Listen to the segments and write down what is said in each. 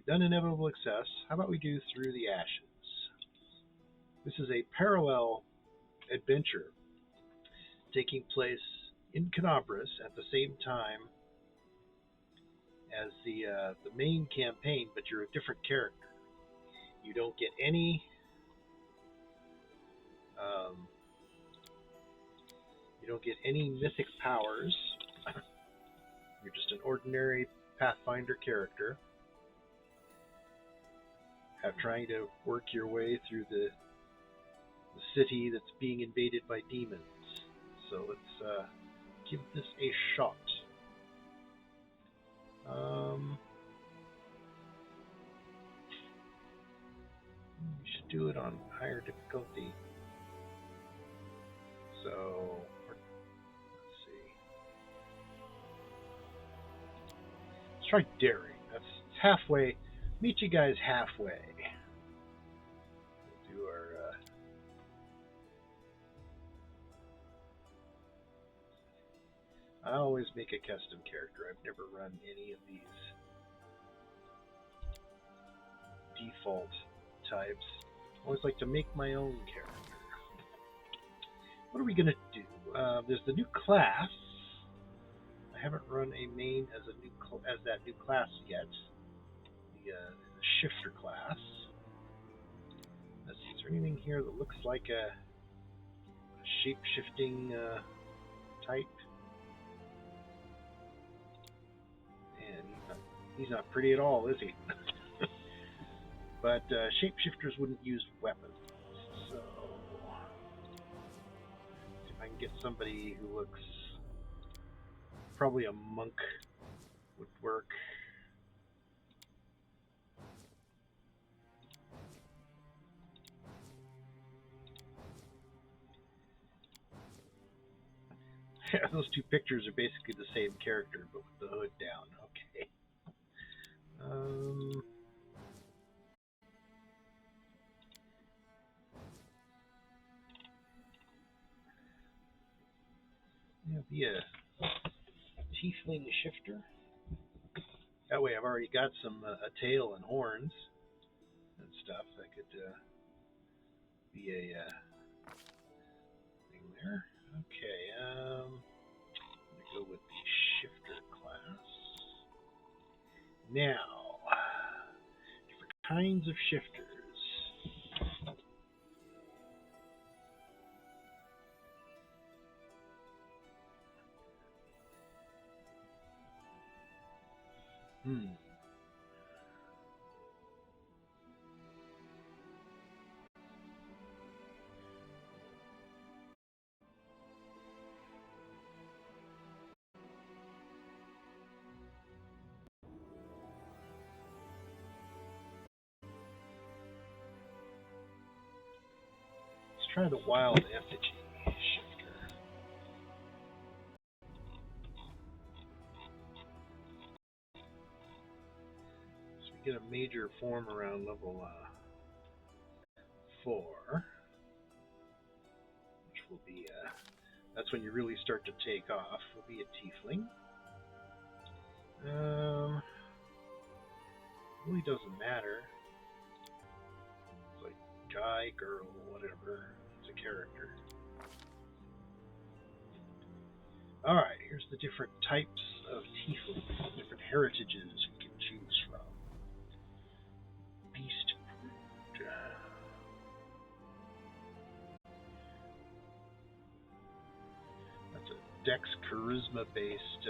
done Inevitable Excess. How about we do Through the Ashes? This is a parallel adventure taking place in Canabras at the same time as the main campaign, but you're a different character. You don't get any mythic powers. You're just an ordinary Pathfinder character, trying to work your way through the city that's being invaded by demons. So let's give this a shot. We should do it on higher difficulty. So let's see. Let's try daring. That's halfway. Meet you guys halfway. We'll do our I always make a custom character. I've never run any of these default types. I always like to make my own character. What are we gonna do? There's the new class. I haven't run a main as that new class yet. The shifter class. Let's see. Is there anything here that looks like a shape-shifting type? He's not pretty at all, is he? But shapeshifters wouldn't use weapons. So if I can get somebody who looks probably a monk would work. Those two pictures are basically the same character, but with the hood down. Okay. Yeah, be a tiefling shifter. That way I've already got some a tail and horns and stuff. That could be a thing there. Okay, I'm gonna go with the shifter class. Now, different kinds of shifters. Let's try the wild effigy shifter. So we get a major form around level 4, which will be that's when you really start to take off. Will be a tiefling. Really doesn't matter. It's like guy, girl, whatever. It's a character. Alright, here's the different types of tieflings, different heritages we can choose from. Beast Brood. That's a Dex Charisma based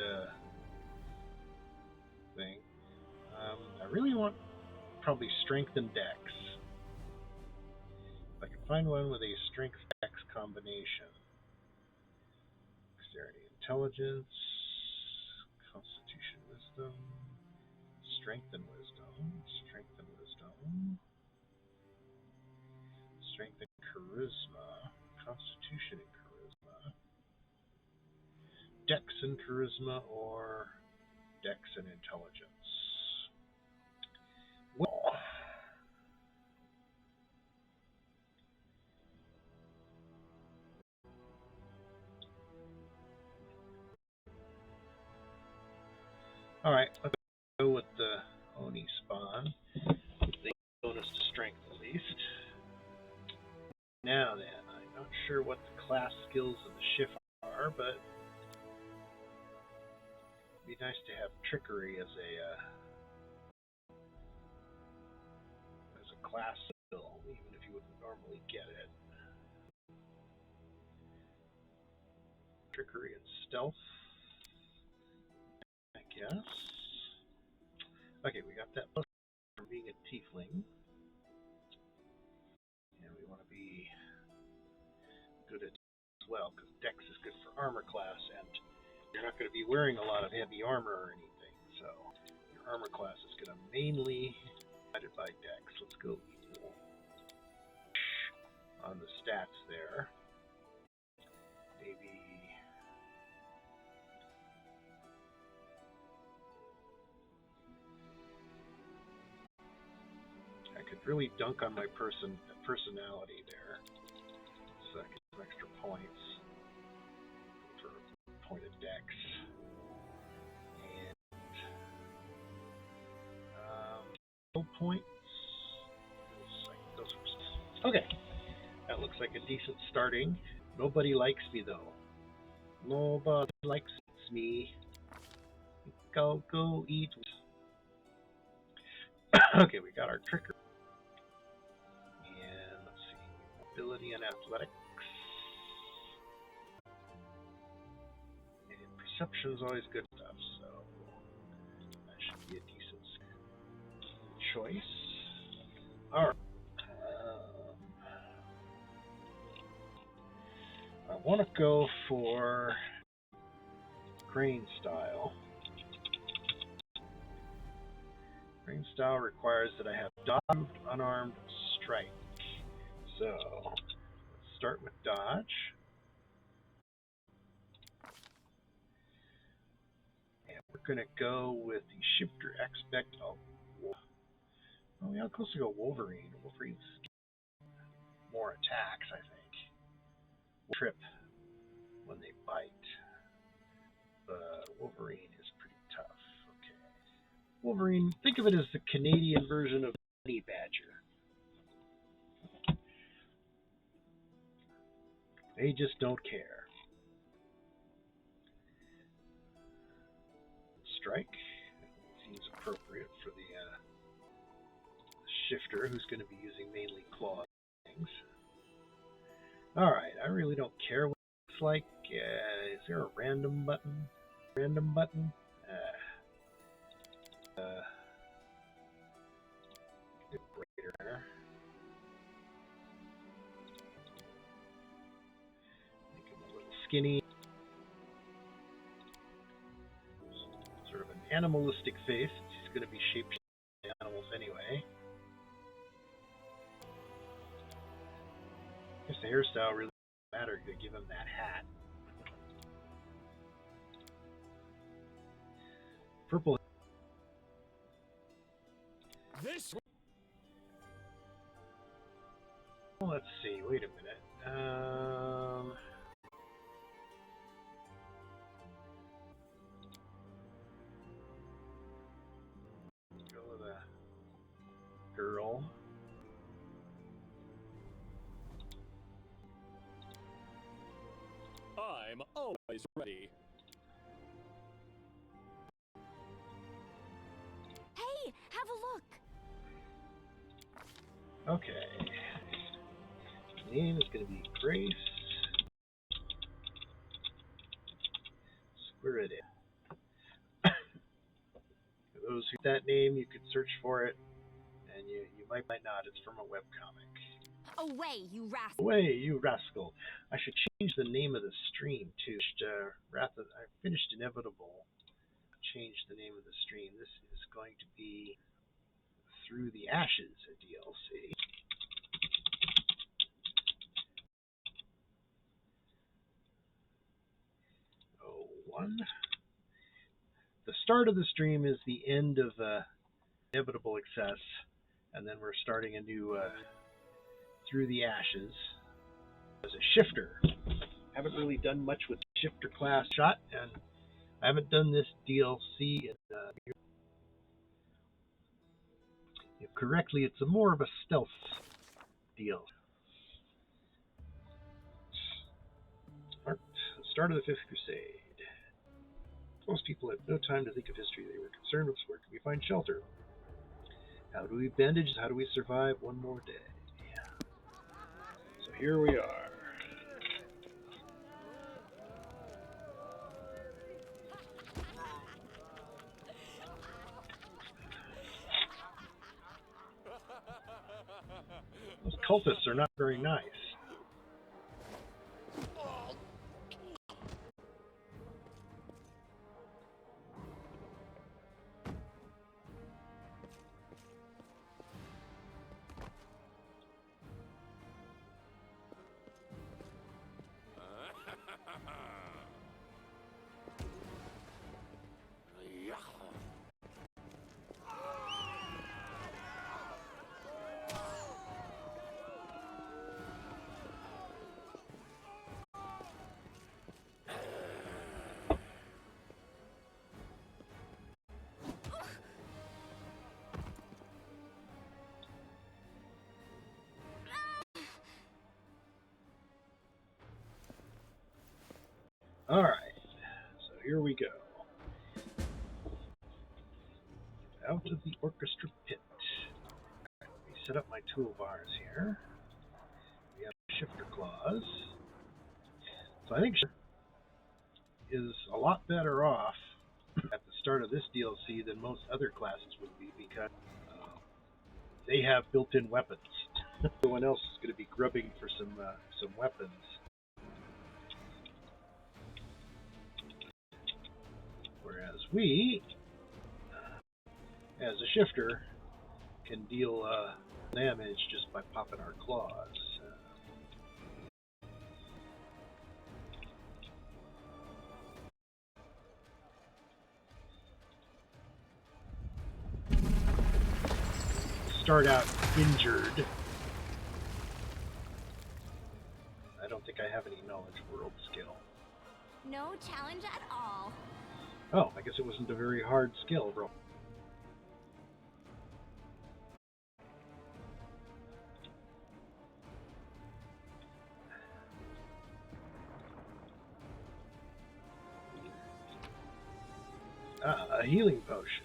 thing. I really want probably Strength and Dex. If I can find one with a Strength Dex combination. Dexterity, Intelligence, Constitution, Wisdom, Strength and Wisdom, Strength and Wisdom, Strength and Charisma, Constitution and Charisma, Dex and Charisma, or Dex and Intelligence. Well, alright, let's go with the Oni spawn. sure what the class skills of the shift are, but it'd be nice to have trickery as a class skill, even if you wouldn't normally get it. Trickery and stealth, I guess. Okay, we got that plus from being a tiefling. And we want to be good at as well, because Dex is good for armor class, and you're not going to be wearing a lot of heavy armor or anything, so your armor class is going to mainly be divided by Dex. Let's go equal on the stats there. Maybe I could really dunk on my personality there. So I get some extra points for a point of Dex. And points. Okay, that looks like a decent starting. Nobody likes me though. Nobody likes me. Go eat. Okay, we got our trickery. And let's see, mobility and athletics. And perception's always good stuff, so that should be a decent choice. Alright. I want to go for crane style. Crane style requires that I have dodge, unarmed strike. So let's start with dodge. And we're going to go with the shifter aspect of Wolf. Well, we are close to go Wolverine. Wolverine's more attacks, I think. Trip when they bite. But Wolverine is pretty tough. Okay. Wolverine, think of it as the Canadian version of Honey Badger. They just don't care. Strike seems appropriate for the shifter, who's going to be using mainly claw things. Alright, I really don't care what it looks like. Is there a random button? Random button? Greater. Make him a little skinny. Sort of an animalistic face. He's going to be shaped like animals anyway. I guess the hairstyle really doesn't matter to give him that hat. Purple. This. Well, let's see. Wait a minute. Go with a girl. I'm always ready. Hey, have a look. Okay. His name is going to be Grace Squirredick. For those who that name, you could search for it, and you might not. It's from a webcomic. Away, you rascal. Away, you rascal. I should change the name of the stream too. I finished Inevitable. Change the name of the stream. This is going to be Through the Ashes, a DLC. The start of the stream is the end of Inevitable Excess, and then we're starting a new Through the Ashes as a shifter. Haven't really done much with shifter class shot, and I haven't done this DLC in if correctly, it's more of a stealth deal. start of the Fifth Crusade. Most people had no time to think of history. They were concerned with where can we find shelter. How do we bandage? How do we survive one more day? So here we are. Those cultists are not very nice. Alright, so here we go. Out of the orchestra pit. Let me set up my toolbars here. We have shifter claws. So I think shifter is a lot better off at the start of this DLC than most other classes would be because they have built-in weapons. Everyone else is going to be grubbing for some weapons. Whereas we, as a shifter, can deal damage just by popping our claws. Start out injured. I don't think I have any knowledge world skill. No challenge at all. Oh, I guess it wasn't a very hard skill, bro. A healing potion.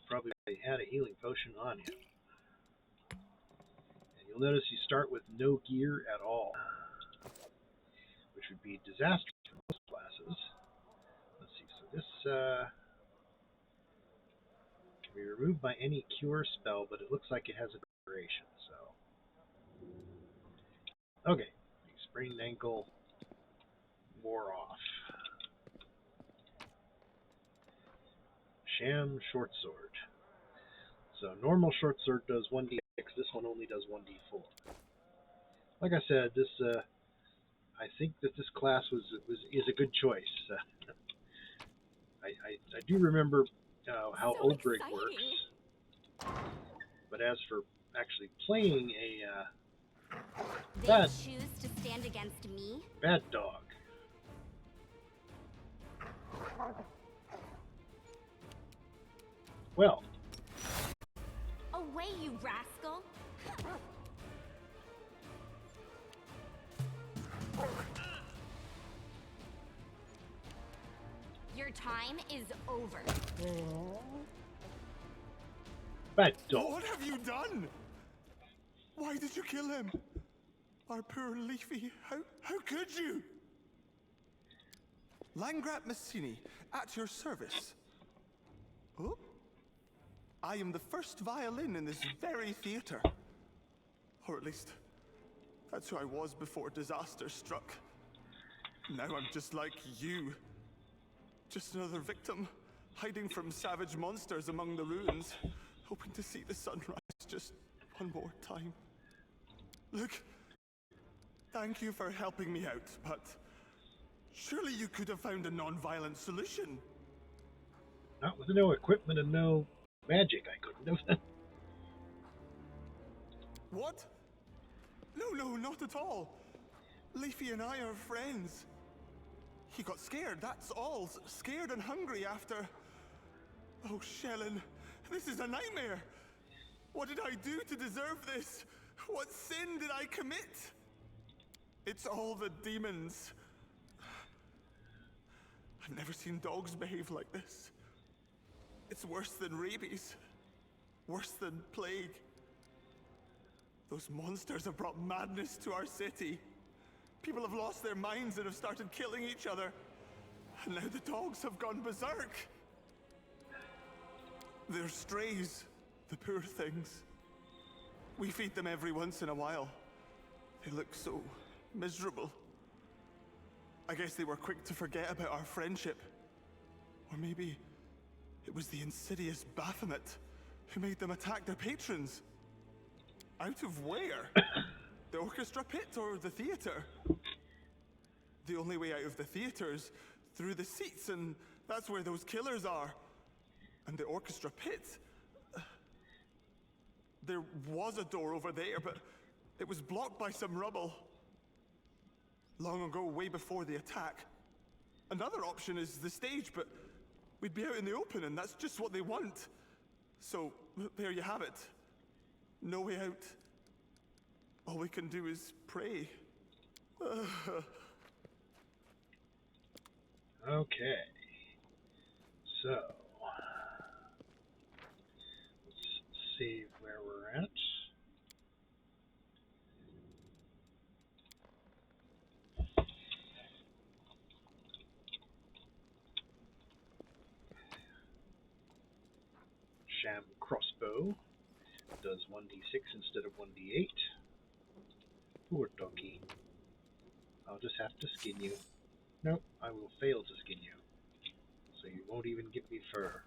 Probably had a healing potion on him. And you'll notice you start with no gear at all, which would be disastrous for most classes. Let's see, so this can be removed by any cure spell, but it looks like it has a duration, so. Okay, sprained ankle wore off. Sham short sword. So normal short sword does 1d6. This one only does 1d4. Like I said, this I think that this class is a good choice. I do remember how So Obrig exciting. works, but as for actually playing a They Bad. choose to stand against me? bad dog. Well, Away, you rascal! Your time is over. bad dog. What have you done? Why did you kill him? Our poor Leafy, how could you? Langrat Massini, at your service. Oh? I am the first violin in this very theater. Or at least, that's who I was before disaster struck. Now I'm just like you. Just another victim, hiding from savage monsters among the ruins, hoping to see the sunrise just one more time. Look, thank you for helping me out, but surely you could have found a non-violent solution. Not with no equipment and no magic, I couldn't have. What? No, not at all. Leafy and I are friends. He got scared, that's all. Scared and hungry after... Oh, Shellen, This is a nightmare. What did I do to deserve this? What sin did I commit? It's all the demons. I've never seen dogs behave like this. It's worse than rabies. Worse than plague. Those monsters have brought madness to our city. People have lost their minds and have started killing each other. And now the dogs have gone berserk. They're strays, the poor things. We feed them every once in a while. They look so miserable. I guess they were quick to forget about our friendship. Or maybe it was the insidious Baphomet who made them attack their patrons. Out of where? The orchestra pit or the theater? The only way out of the theater's through the seats, and that's where those killers are. And the orchestra pit... There was a door over there, but it was blocked by some rubble. Long ago, way before the attack. Another option is the stage, but we'd be out in the open, and that's just what they want. So, there you have it. No way out. All we can do is pray. Okay. So, let's save where we're at. Sham crossbow does 1d6 instead of 1d8. Poor doggy. I'll just have to skin you. Nope, I will fail to skin you. So you won't even give me fur.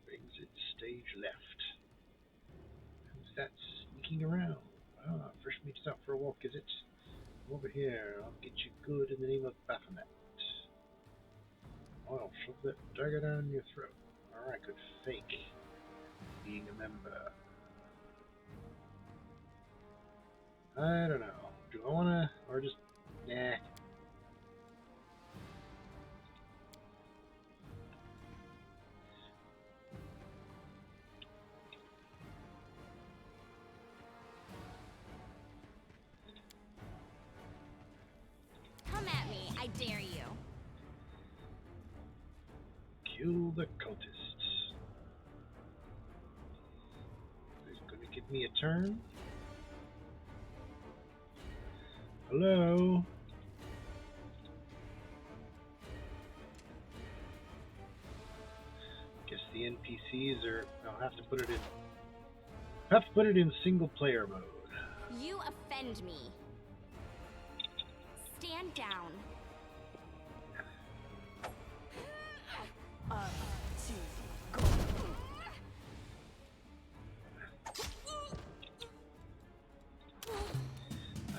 Exit stage left. Who's that sneaking around? Ah, fresh meat's out for a walk, is it? Over here, I'll get you good in the name of Baphomet. I'll shove that dagger down your throat. Or I could fake being a member. I don't know. Do I wanna, or just, nah. Come at me, I dare you. Kill the cultists. Who's gonna give me a turn? Hello? Guess the NPCs are... I'll have to put it in... have to put it in single player mode. You offend me. Stand down. I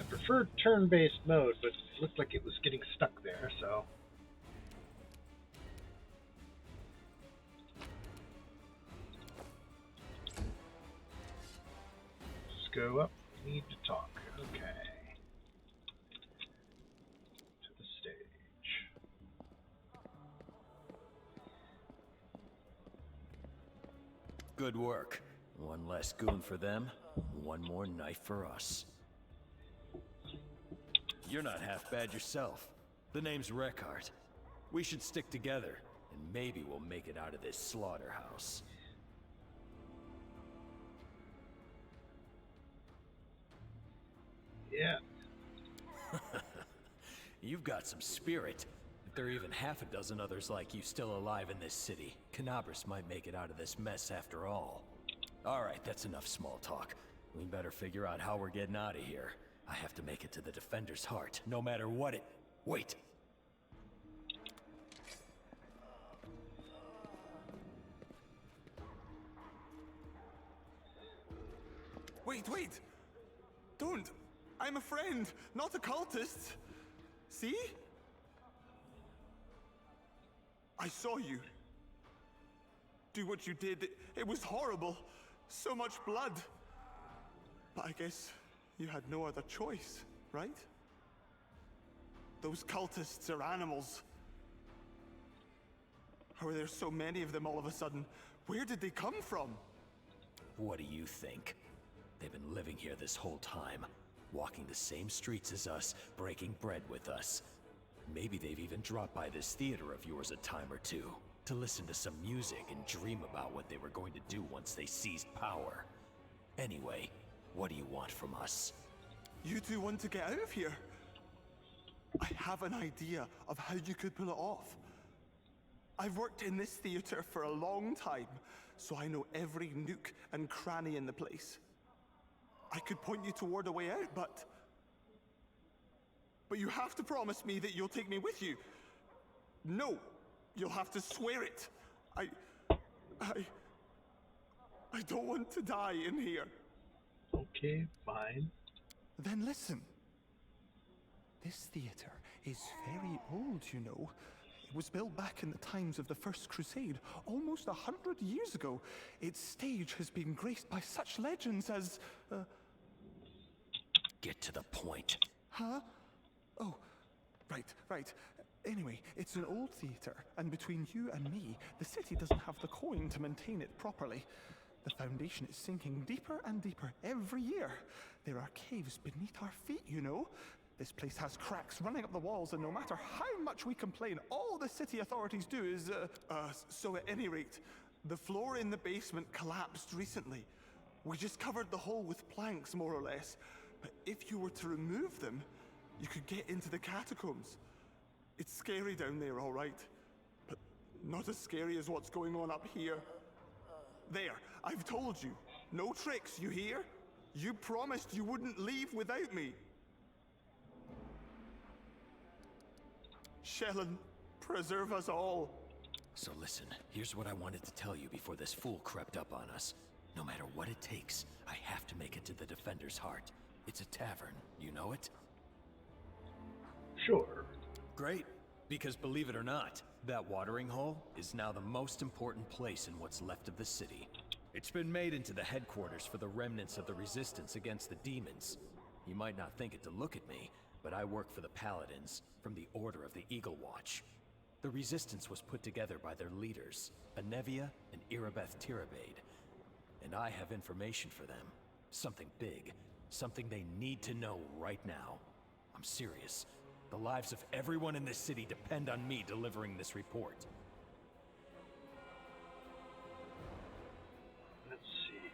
preferred turn-based mode, but it looked like it was getting stuck there, so... Let's go up. Need to talk. Okay. To the stage. Good work. One less goon for them, one more knife for us. You're not half bad yourself. The name's Rekard. We should stick together, and maybe we'll make it out of this slaughterhouse. Yeah. You've got some spirit. If there are even half a dozen others like you still alive in this city, Canabras might make it out of this mess after all. Alright, that's enough small talk. We better figure out how we're getting out of here. I have to make it to the Defender's Heart, no matter what it... Wait! Wait! Don't! I'm a friend, not a cultist! See? I saw you. Do what you did. It was horrible. So much blood. But I guess you had no other choice, right? Those cultists are animals. How are there so many of them all of a sudden? Where did they come from? What do you think? They've been living here this whole time, walking the same streets as us, breaking bread with us. Maybe they've even dropped by this theater of yours a time or two, to listen to some music and dream about what they were going to do once they seized power. Anyway, what do you want from us? You two want to get out of here? I have an idea of how you could pull it off. I've worked in this theater for a long time, so I know every nook and cranny in the place. I could point you toward a way out, but you have to promise me that you'll take me with you. No, you'll have to swear it. I don't want to die in here. Okay, fine. Then listen. This theater is very old, you know. It was built back in the times of the First Crusade, almost 100 years ago. Its stage has been graced by such legends as, Get to the point. Huh? Oh, right. Anyway, it's an old theater, and between you and me, the city doesn't have the coin to maintain it properly. The foundation is sinking deeper and deeper every year. There are caves beneath our feet, you know. This place has cracks running up the walls, and no matter how much we complain, all the city authorities do is, So at any rate, the floor in the basement collapsed recently. We just covered the hole with planks, more or less. But if you were to remove them, you could get into the catacombs. It's scary down there, all right. But not as scary as what's going on up here. There, I've told you. No tricks, you hear? You promised you wouldn't leave without me. Shelyn, preserve us all. So listen, here's what I wanted to tell you before this fool crept up on us. No matter what it takes, I have to make it to the Defender's Heart. It's a tavern, you know it? Sure. Great, because believe it or not, that watering hole is now the most important place in what's left of the city. It's been made into the headquarters for the remnants of the resistance against the demons. You might not think it to look at me, but I work for the Paladins, from the Order of the Eagle Watch. The resistance was put together by their leaders, Anevia and Irabeth Tirabade. And I have information for them. Something big. Something they need to know right now. I'm serious. The lives of everyone in this city depend on me delivering this report. Let's see.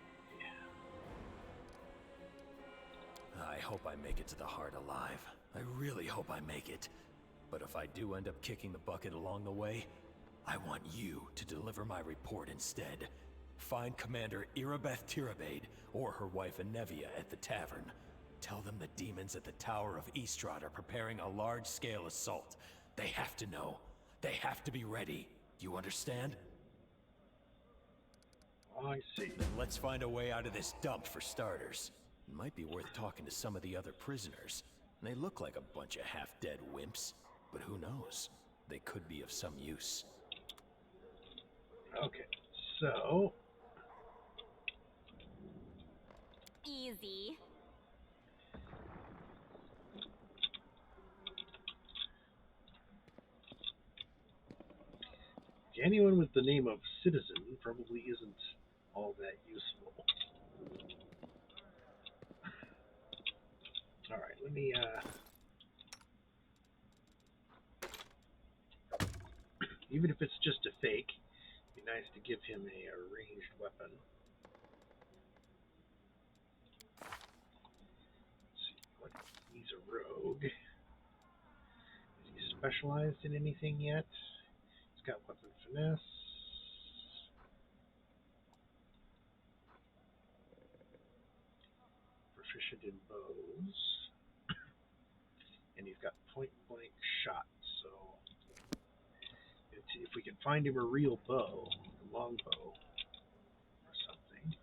I hope I make it to the heart alive. I really hope I make it. But if I do end up kicking the bucket along the way, I want you to deliver my report instead. Find Commander Irabeth Tirabade or her wife Anevia at the tavern. Tell them the demons at the Tower of Eastrad are preparing a large-scale assault. They have to know. They have to be ready. You understand? I see. Then let's find a way out of this dump for starters. It might be worth talking to some of the other prisoners. They look like a bunch of half-dead wimps, but who knows? They could be of some use. Okay, so... Easy. anyone with the name of Citizen probably isn't all that useful. Alright, let me, even if it's just a fake, it'd be nice to give him a ranged weapon. Let's see, what, he's a rogue. Is he specialized in anything yet? He's got weapon finesse. Proficient in bows. And he's got point-blank shot, so if we can find him a real bow, a long bow, or something.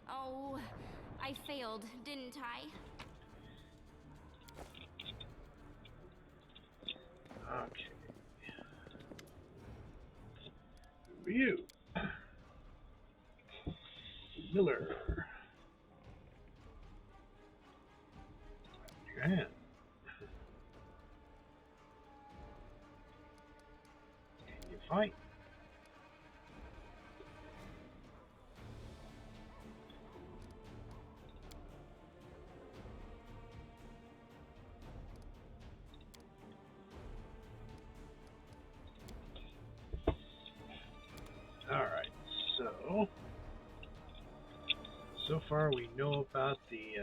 Oh, I failed, didn't I? Okay. Who are you? Miller. You fight. Alright, so far we know about the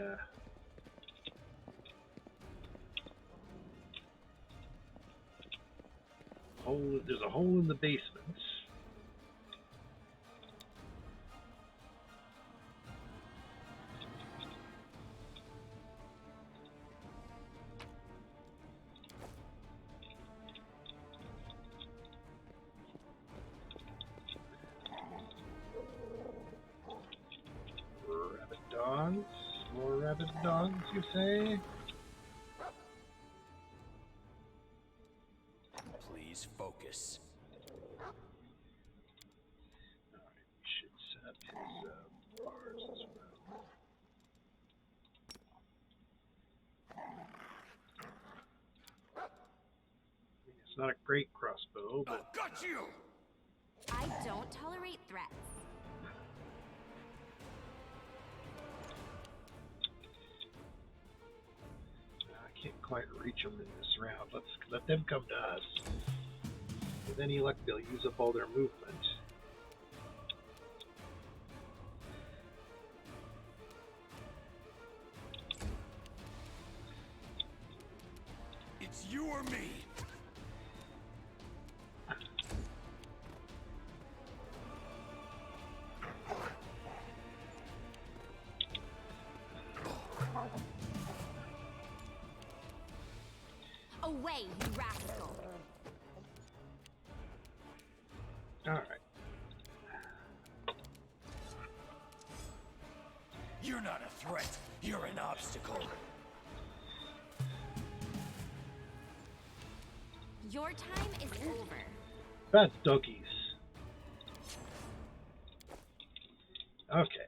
hole. There's a hole in the basement. Rabbit dogs? More rabbit dogs, you say? Please focus. Alright, we should set up his bars as well. I mean, it's not a great crossbow, but Got you! I don't tolerate threats. I can't quite reach them in this round. Let's let them come to us. With any luck, they'll use up all their movement. It's you or me. Away, you rascal! Alright. You're not a threat. You're an obstacle. Your time is over. Bad doggies. Okay.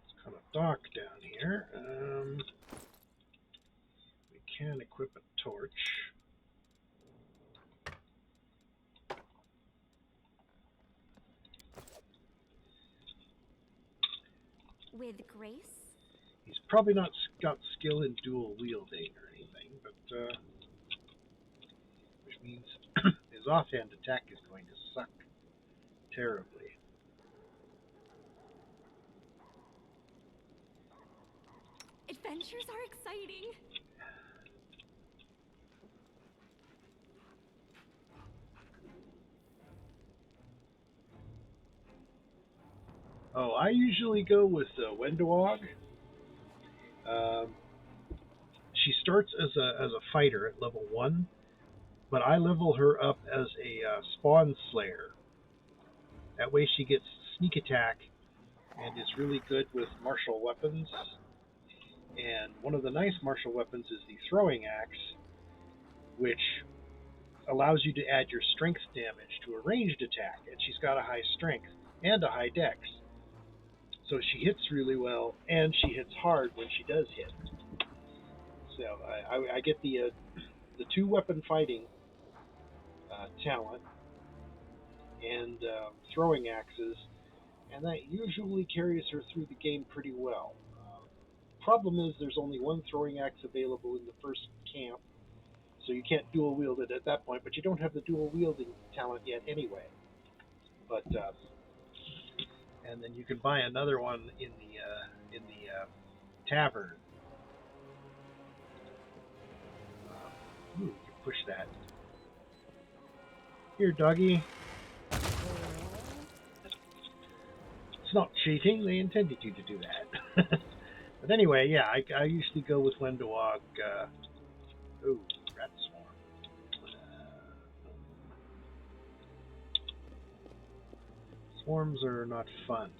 It's kind of dark down here. We can equip a torch. With grace? He's probably not got skill in dual wielding or anything, but which means his offhand attack is going to suck terribly. Adventures are exciting. Oh, I usually go with Wendawog. She starts as a fighter at level 1, but I level her up as a spawn slayer. That way she gets sneak attack and is really good with martial weapons. And one of the nice martial weapons is the throwing axe, which allows you to add your strength damage to a ranged attack, and she's got a high strength and a high dex. So she hits really well, and she hits hard when she does hit. So I get the 2-weapon fighting talent and throwing axes, and that usually carries her through the game pretty well. Problem is there's only one throwing axe available in the first camp, so you can't dual wield it at that point, but you don't have the dual wielding talent yet anyway. But and then you can buy another one in the tavern. Ooh, you can push that. Here, doggy. It's not cheating. They intended you to do that. But anyway, yeah, I usually go with Wendawog. Ooh, rat swarm. Swarms are not fun.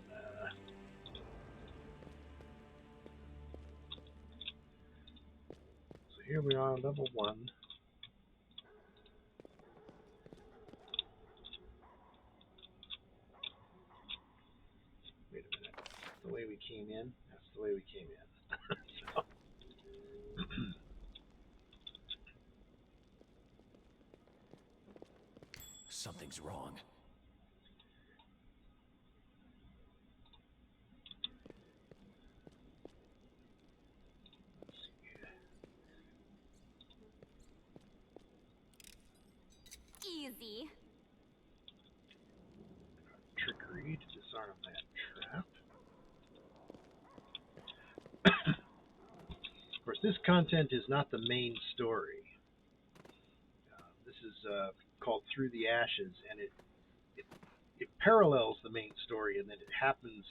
So here we are, level 1. Wait a minute. That's the way we came in. That's the way we came in. So. Something's wrong. Easy. Trickery to disarm that trap. Of course, this content is not the main story. This is called Through the Ashes, and it parallels the main story, and then it happens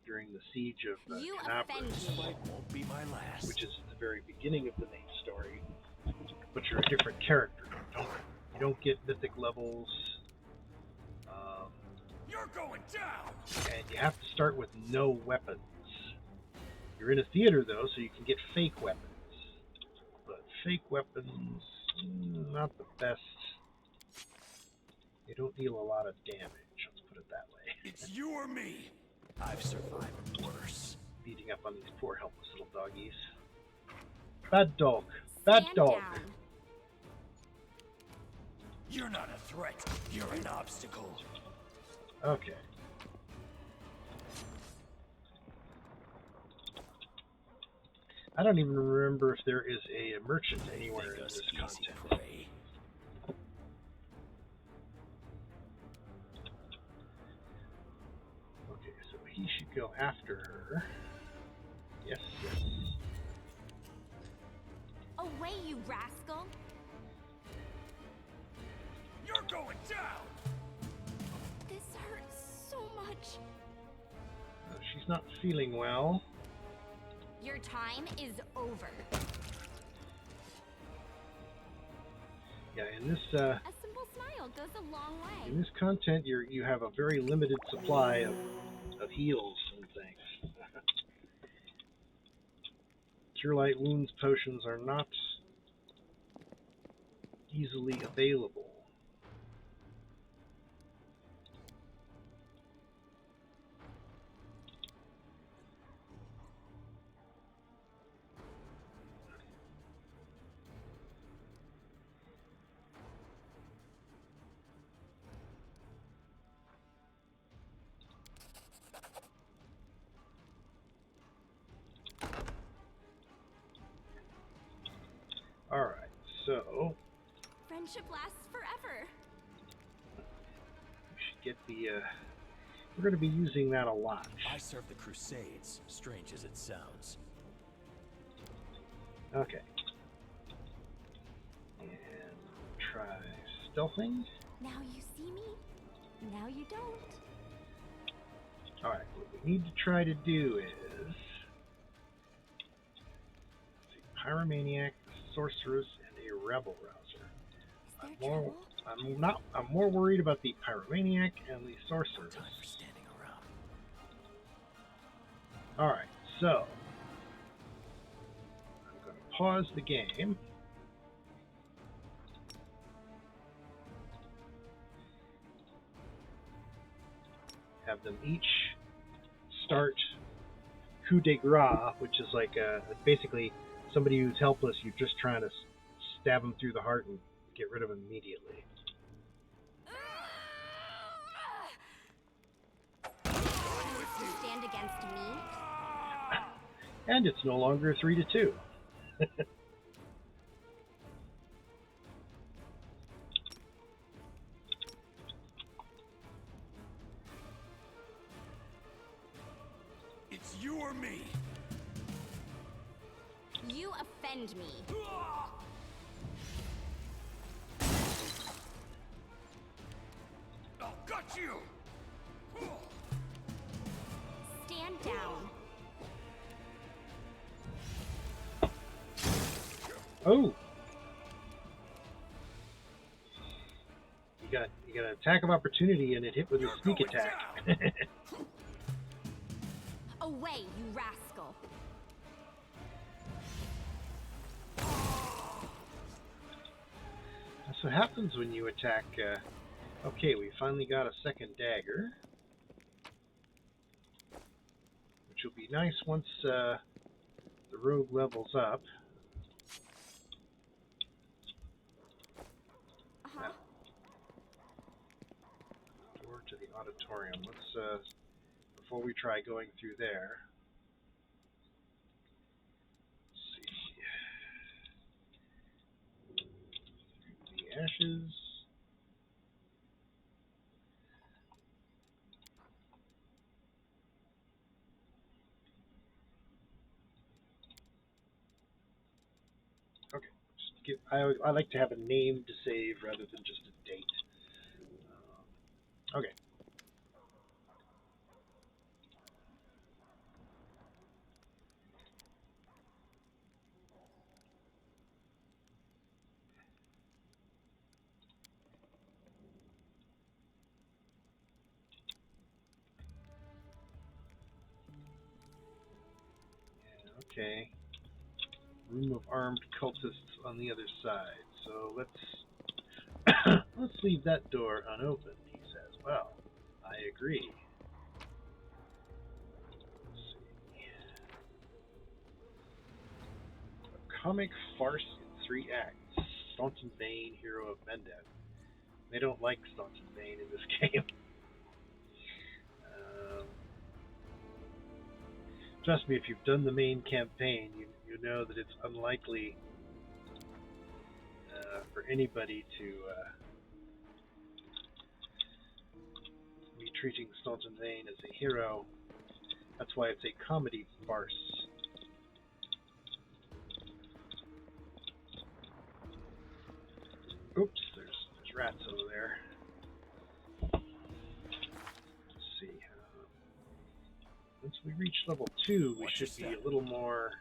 during the siege of You Canabras, offend This me. fight won't be my last. which is at the very beginning of the main story. But you're a different character. You don't get mythic levels. You're going down! And you have to start with no weapons. You're in a theater, though, so you can get fake weapons. But fake weapons, not the best. They don't deal a lot of damage, let's put it that way. It's you or me. I've survived worse. Beating up on these poor helpless little doggies. Bad dog. Bad Stand dog. down. You're not a threat. You're an obstacle. Okay. I don't even remember if there is a merchant anywhere in Think us this easy content. prey. Okay, so he should go after her. Yes, yes. Away, you rascal. You're going down! This hurts so much. She's not feeling well. Your time is over. Yeah, in this A simple smile goes a long in way. this content, you have a very limited supply of heals and things. Cure Light Wounds potions are not easily available. Alright, so Friendship lasts forever. we should get the we're going to be using that a lot. I serve the Crusades, strange as it sounds. Okay. And try stealthing. Now you see me, now you don't. Alright, what we need to try to do is let's see, Pyromaniac, Sorceress, and a Rebel Rouser. Is there trouble? I'm more worried about the Pyromaniac and the Sorceress. Time for standing around. Alright, so I'm going to pause the game. Have them each start coup de grace, which is like basically somebody who's helpless, you're just trying to stab them through the heart and get rid of them immediately. You stand against me? And it's no longer 3-2. It's you or me. You offend me. I'll gut you. Stand down. Oh! You got an attack of opportunity and it hit with a sneak attack. Away, you rascal. That's what happens when you attack. Okay, we finally got a second dagger, which which will be nice once the rogue levels up. Uh-huh. Door to the auditorium. Let's before we try going through there. Let's see. The ashes. Okay. I like to have a name to save rather than just a date. Okay. Okay. Room of armed cultists on the other side. So let's leave that door unopened, he says. Well, I agree. Let's see. A comic farce in 3 acts. Staunton Vane, hero of Mendev. They don't like Staunton Vane in this game. Trust me, if you've done the main campaign, you know that it's unlikely for anybody to be treating Staunton Vane as a hero. That's why it's a comedy farce. Oops, there's rats over there. Let's see. Once we reach level 2, we should be a little more...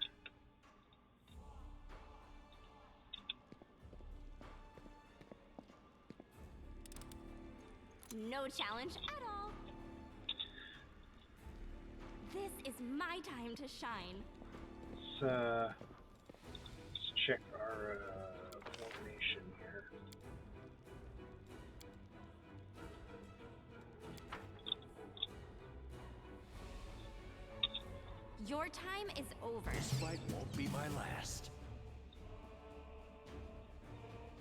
No challenge at all. This is my time to shine. Let's check our formation here. Your time is over. This fight won't be my last.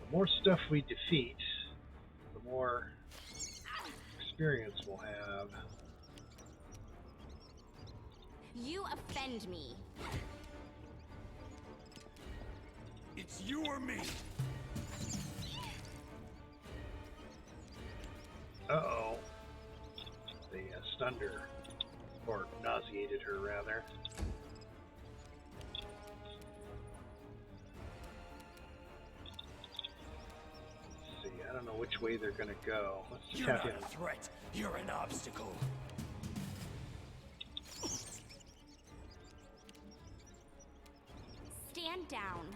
The more stuff we defeat, the more experience we'll have. You offend me. It's you or me. Uh-oh. They stunned her. Or nauseated her, rather. Let's see, I don't know which way they're gonna go. Let's You're tap not in. a threat. You're an obstacle. Stand down.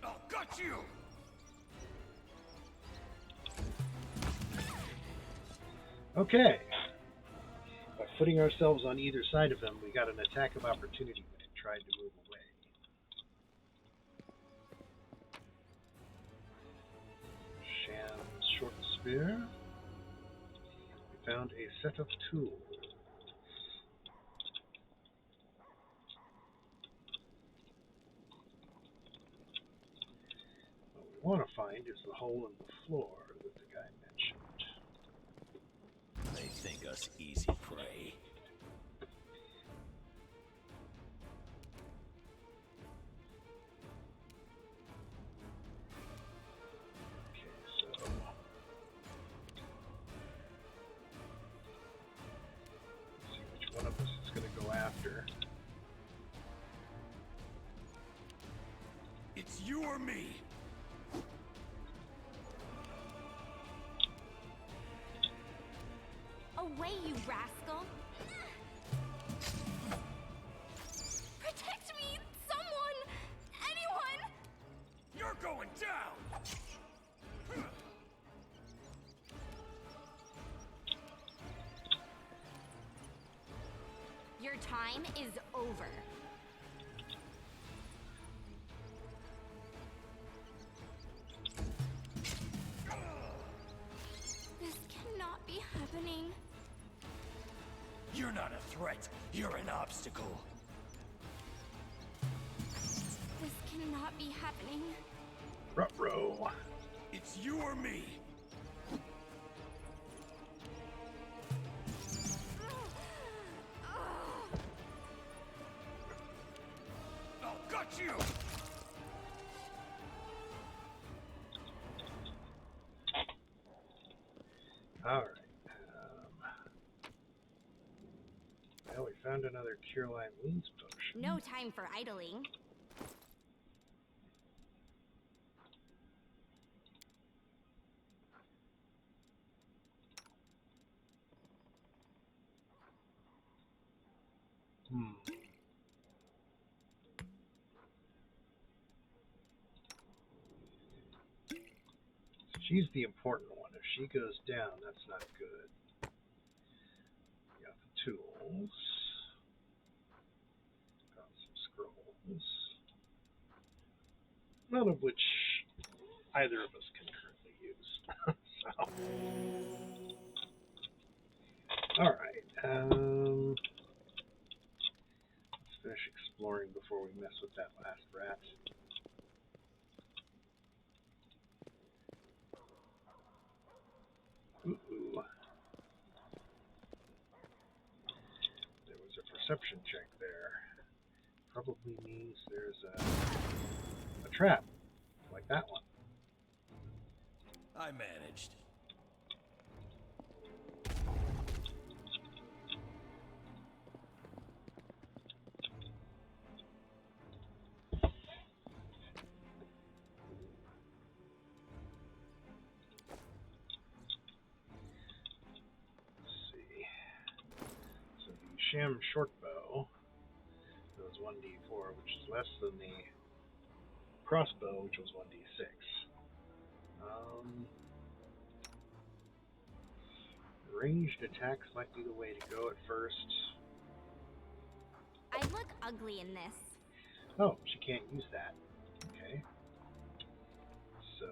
I'll gut you! Okay. By putting ourselves on either side of him, we got an attack of opportunity when it tried to move away. Sham's short spear. We found a set of tools. What we want to find is the hole in the floor that the guy mentioned. They think us easy prey. Okay, so let's see which one of us it's going to go after. It's you or me. Away, you rascal! Protect me! Someone! Anyone! You're going down! Your time is over. You're not a threat. You're an obstacle. This cannot be happening. Ruh-roh. It's you or me. I'll gut you. Alright. Well, we found another Cure Light Wounds potion. No time for idling. She's the important one. If she goes down, that's not good. We got the tools. Got some scrolls. None of which either of us can currently use. So. Alright. Let's finish exploring before we mess with that last rat. Ooh. There was a perception check there. Probably means there's a trap, like that one. I managed. Sham shortbow was 1d4, which is less than the crossbow, which was 1d6. Ranged attacks might be the way to go at first. I look ugly in this. Oh, she can't use that. Okay. So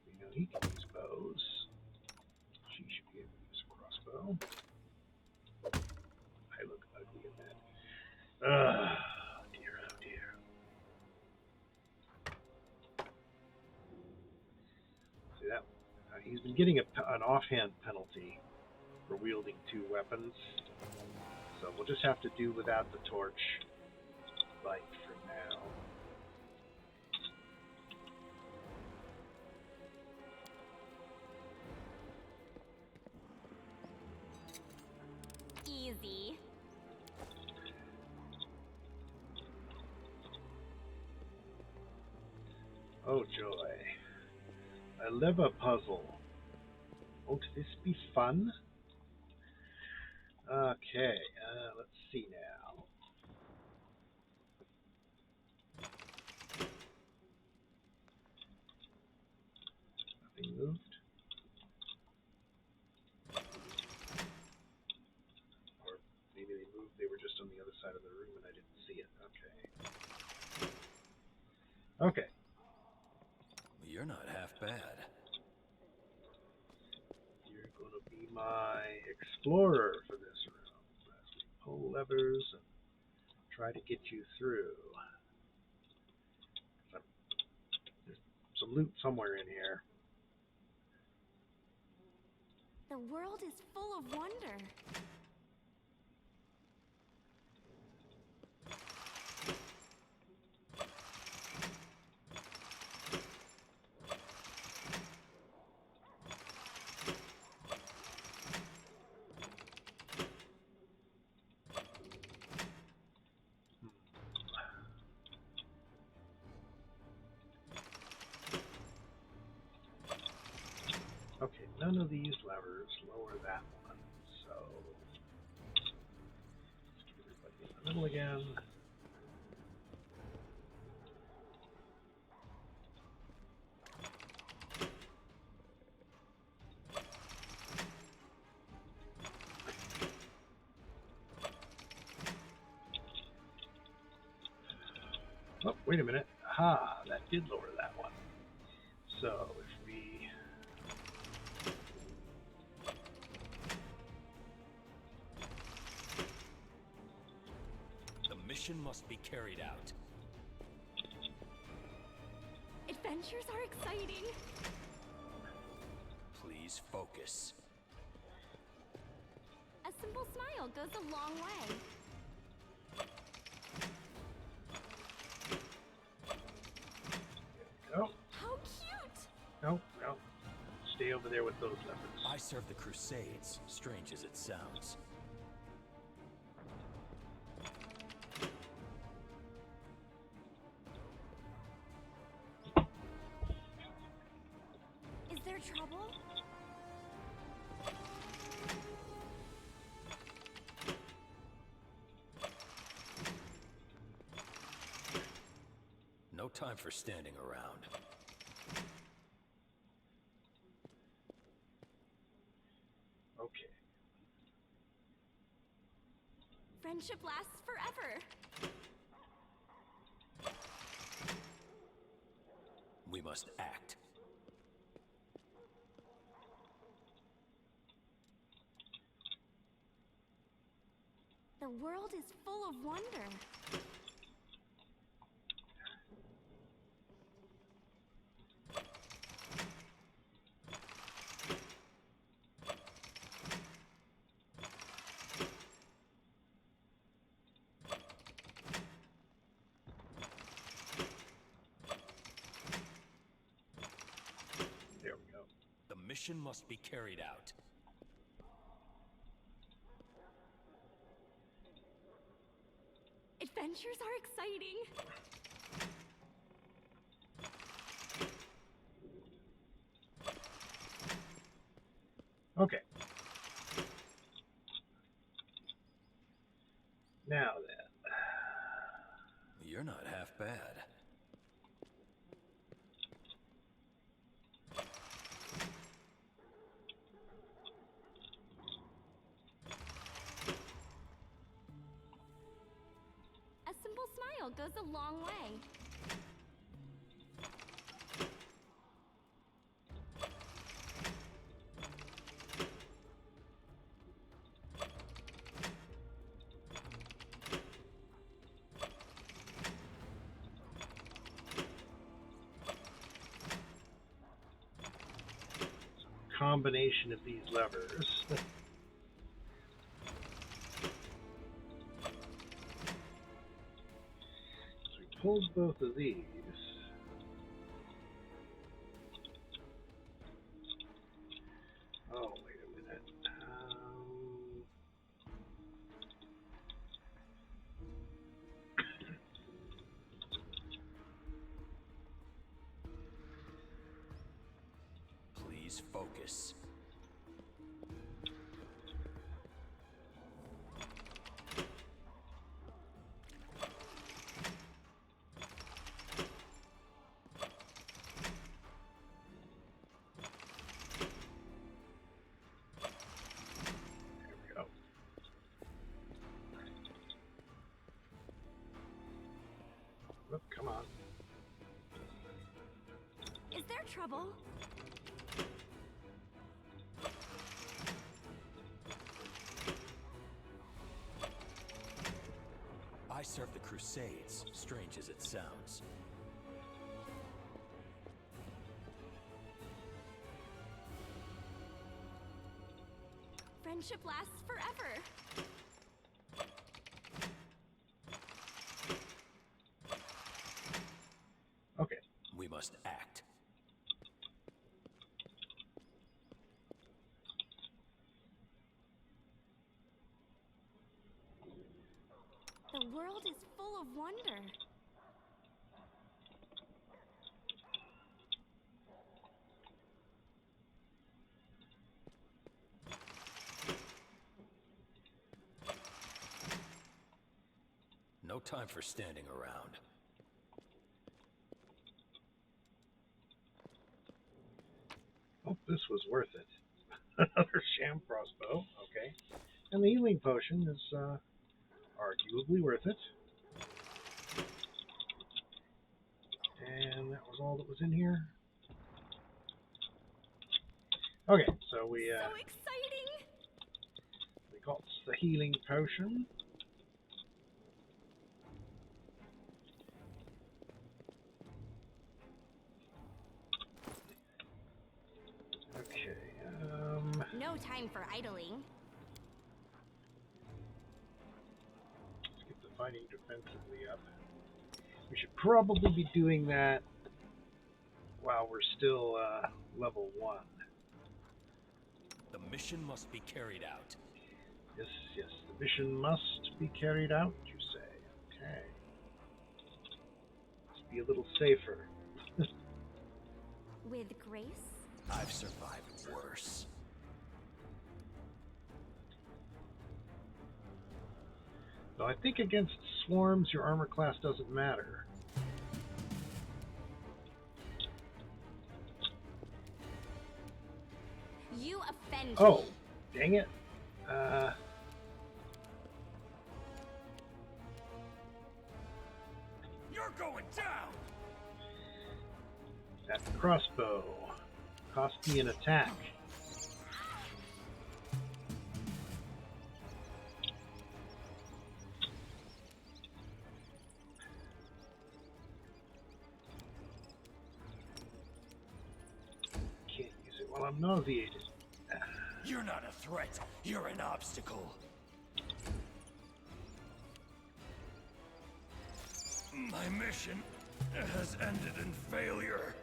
we know he can use bows. She should be able to use a crossbow. I look ugly in that. Oh dear, oh dear. See that? He's been getting an offhand penalty for wielding two weapons. So we'll just have to do without the torch light for now. Easy. Oh joy. I love a puzzle. Won't this be fun? Okay, let's see now. Nothing moved. Or maybe they moved, they were just on the other side of the room and I didn't see it. Okay. Okay. You're not half bad. You're going to be my explorer for this room as we pull levers and try to get you through. There's some loot somewhere in here. The world is full of wonder. Okay, none of these levers lower that one, so let's get everybody in the middle again. Oh, wait a minute. Aha, that did lower that one. So if we mission must be carried out. Adventures are exciting. Please focus. A simple smile goes a long way. Oh, How cute! no, no. Stay over there with those leopards. I serve the Crusades, strange as it sounds. Is there trouble? No time for standing around. Okay. Friendship lasts forever. We must act. The world is full of wonder. There we go. The mission must be carried out. Adventures are exciting. Okay. Now then. You're not half bad. A simple smile goes a long way. Combination of these levers. So we pulled both of these. Oh, wait a minute. Please focus. There we go. Whoop, come on. Is there trouble? I serve the Crusades, strange as it sounds. Friendship lasts forever. Okay. We must act. The world is full of wonder. No time for standing around. Oh, this was worth it. Another sham crossbow. Okay. And the healing potion is arguably worth it. And that was all that was in here. Okay, so we So exciting! got the healing potion. no time for idling. Let's get the fighting defensively up. We should probably be doing that while we're still level 1. The mission must be carried out. Yes, yes, the mission must be carried out, you say. Okay. Let's be a little safer. With grace? I've survived worse. Though I think against swarms, your armor class doesn't matter. You offend Oh, me. dang it. You're going down! That crossbow cost me an attack. Can't use it while I'm nauseated. You're not a threat. You're an obstacle. My mission has ended in failure.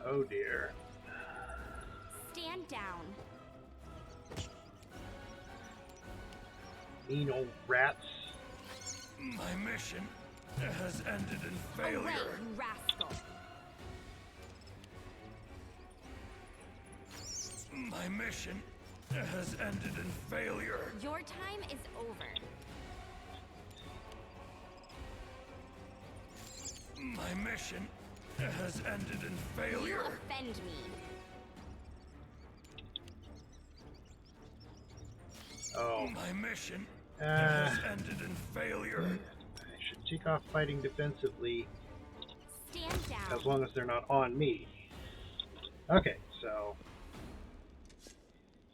Oh dear. Stand down. Mean old rats. My mission has ended in failure. Away, you rascal. My mission has ended in failure. Your time is over. My mission has ended in You failure. offend me. Oh. My mission Uh, has ended in failure. I should take off fighting defensively Stand down. as long as they're not on me. Okay, so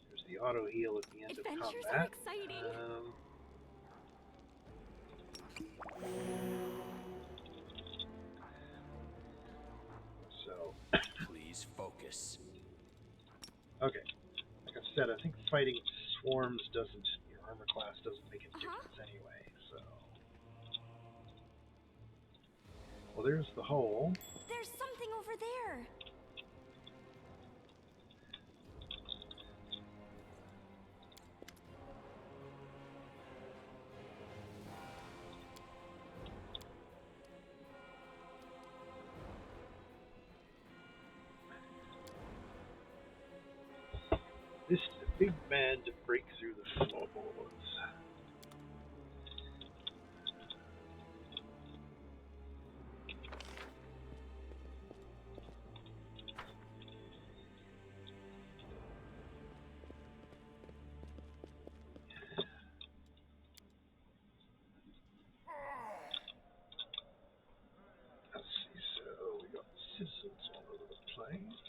there's the auto heal at the end of Adventures are combat. exciting. So, Please focus. okay. Like I said, I think fighting swarms doesn't, your armor class doesn't make a difference anyway, so. Well, there's the hole. There's something over there. This is a big man to break through the floorboards. Let's see, so we got citizens all over the place.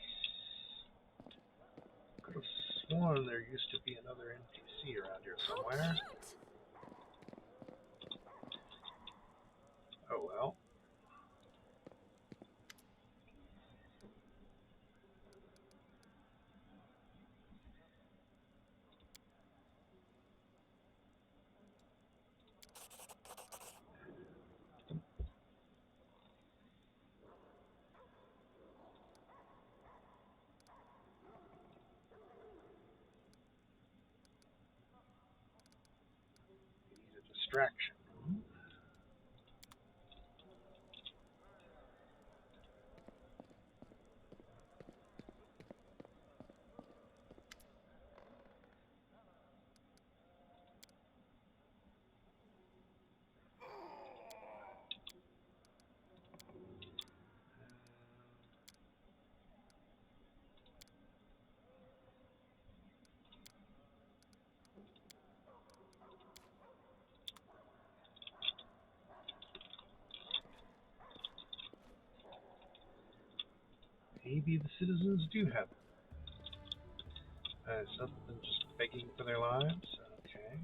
Could have sworn there used to be another NPC around here How somewhere. cute. Oh well. We need a distraction. Maybe the citizens do have something than just begging for their lives. Okay.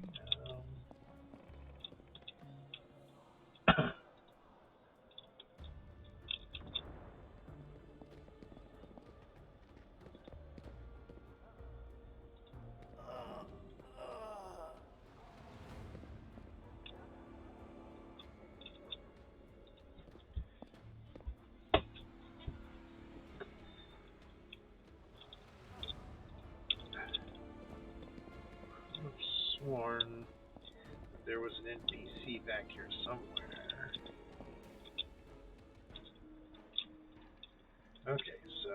sworn there was an NPC back here somewhere. Okay, so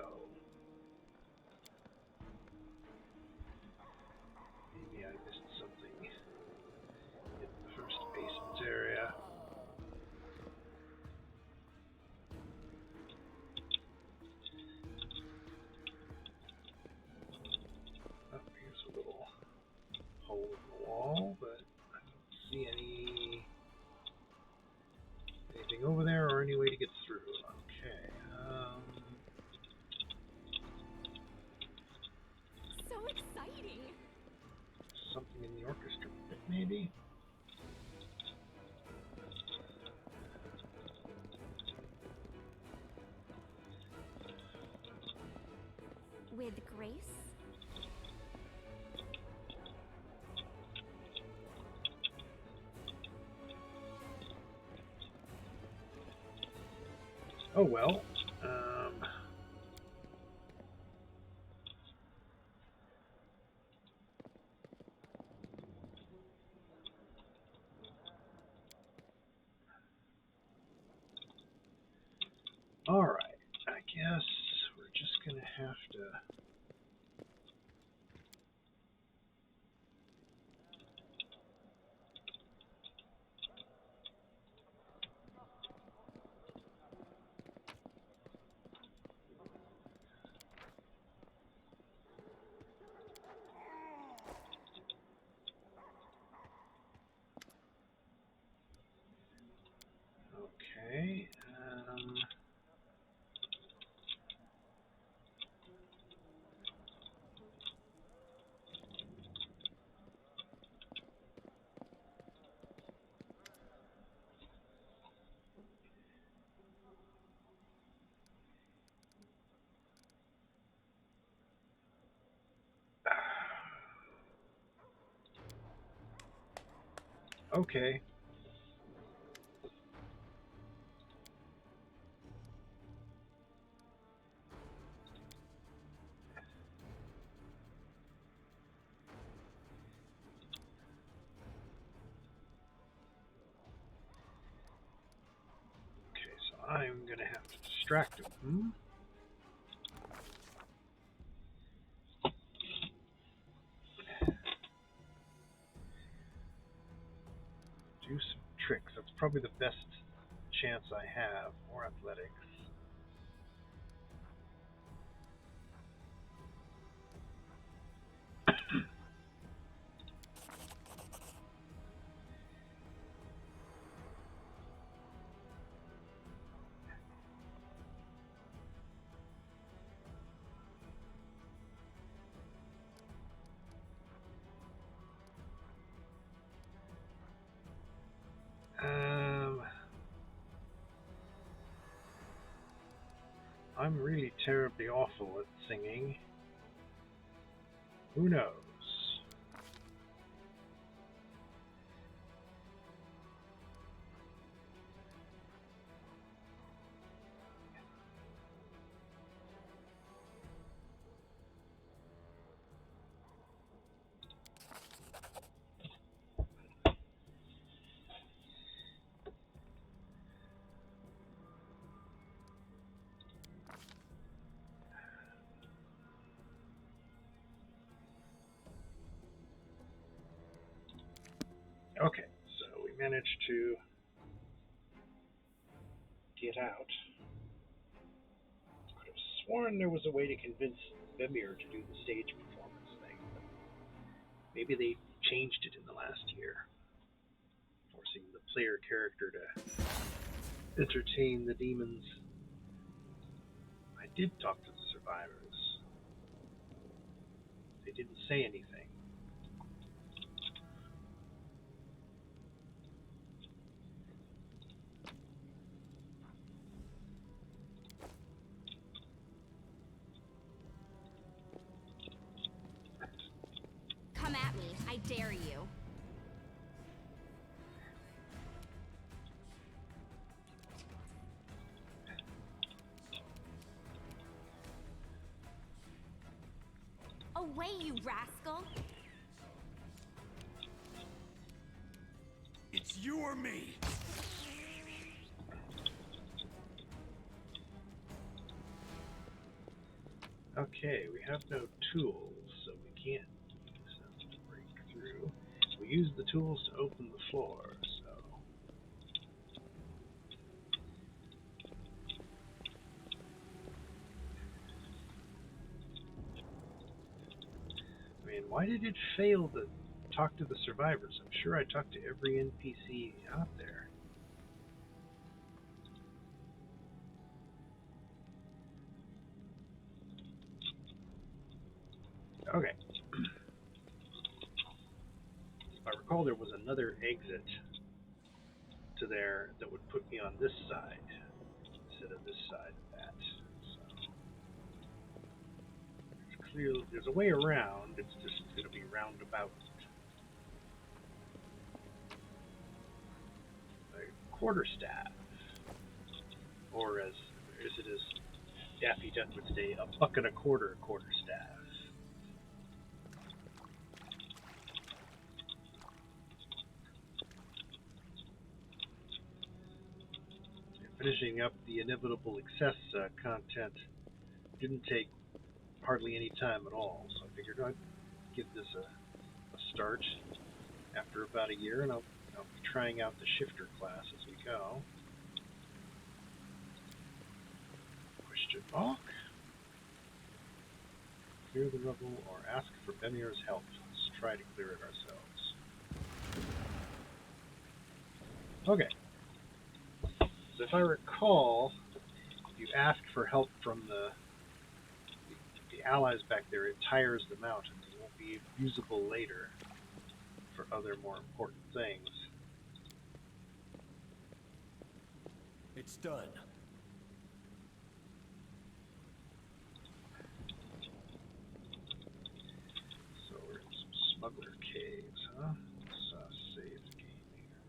maybe I missed something in the first basement area. Oh, here's a little hole in the wall, but I don't see anything over there or any way to get through. Okay. So exciting! Something in the orchestra pit, maybe? With grace? Oh well. Alright, I guess we're just gonna have to... Okay, okay. Okay, so I'm gonna have to distract him. Do some tricks. That's probably the best chance I have. More athletics. I'm really terribly awful at singing. Who knows? Okay, so we managed to get out. I could have sworn there was a way to convince Vimir to do the stage performance thing, but maybe they changed it in the last year, forcing the player character to entertain the demons. I did talk to the survivors. They didn't say anything. Come at me, I dare you. Away, you rascal! You or me? Okay, we have no tools, so we can't use them to break through. We use the tools to open the floor, so... I mean, why did it fail to talk to the survivors? I'm sure I talked to every NPC out there. Okay. If I recall, there was another exit to there that would put me on this side instead of this side of that. So it's clear there's a way around. It's just going to be roundabout. A quarterstaff, or as it is, Daffy Duck would say, a buck and a quarterstaff. Finishing up the inevitable excess content didn't take hardly any time at all, so I figured I'd give this a start after about a year, and I'll be trying out the shifter class as we go. Question mark. Clear the rubble or ask for Bemir's help. Let's try to clear it ourselves. Okay. So if I recall, if you ask for help from the allies back there, it tires them out and they won't be usable later for other more important things. It's done. So we're in some smuggler caves, huh? Let's save the game here.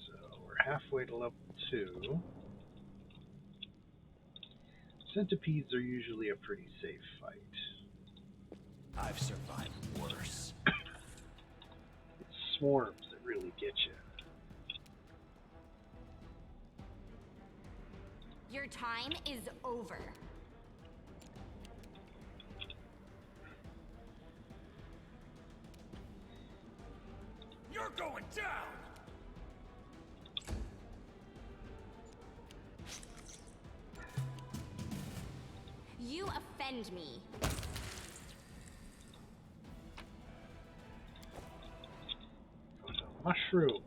So we're halfway to level 2. Centipedes are usually a pretty safe fight. I've survived worse. It's swarms that really get you. Your time is over. You're going down! You offend me. Mushroom.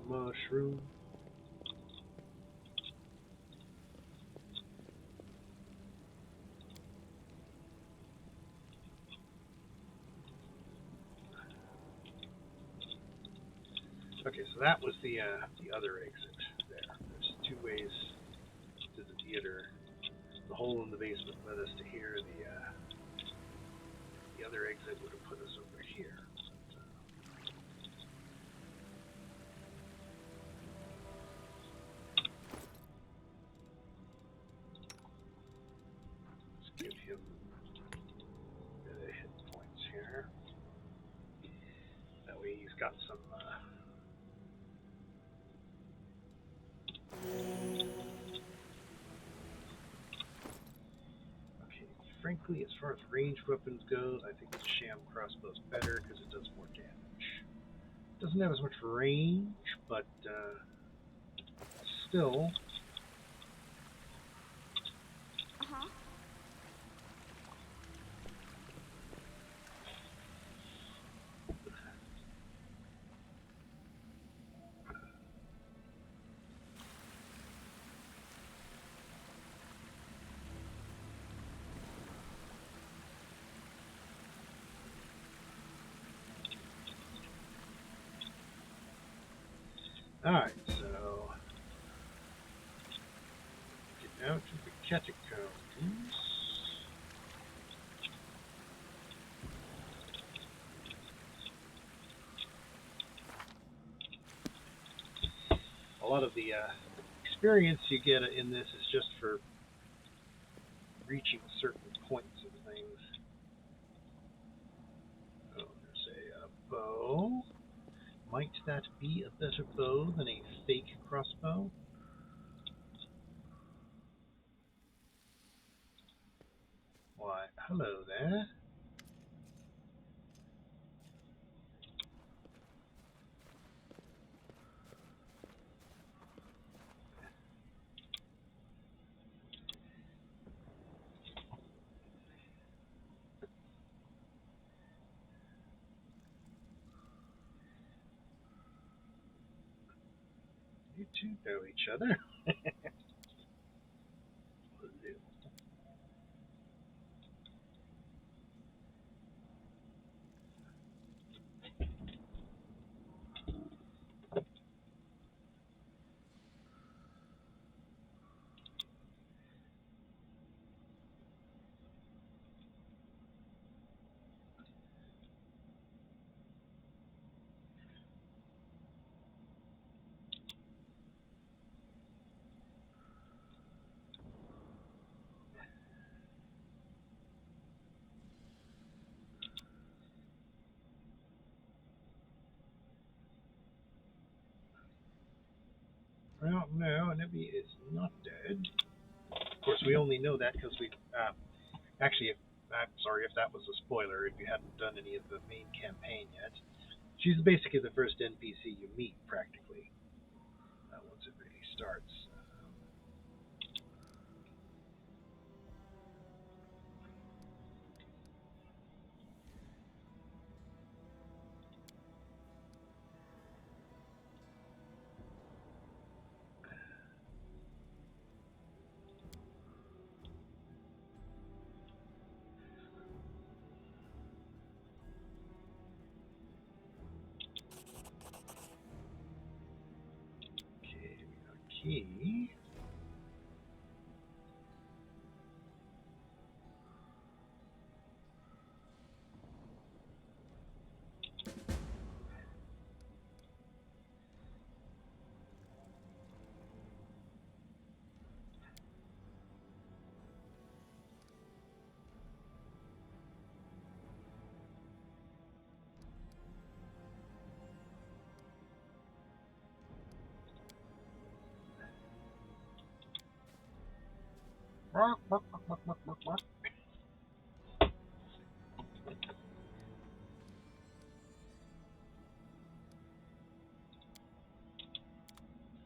Mushroom. Okay, so that was the other exit there. There's 2 ways to the theater. The hole in the basement led us to here. The other exit would have put us over here. Let's give him a bit of hit points here. That way he's got some. Frankly, as far as ranged weapons goes, I think the sham crossbow's better because it does more damage. Doesn't have as much range, but still. Uh-huh. Alright, so get out to the catacombs. A lot of the experience you get in this is just for reaching certain points of things. Oh, there's a bow. Might that be a better bow than a fake crossbow? Why, hello there. You two know each other. Well, no, Nebby is not dead. Of course, we only know that because we actually, I'm sorry if that was a spoiler if you hadn't done any of the main campaign yet. She's basically the first NPC you meet, practically, once it really starts. Okay, we got a key.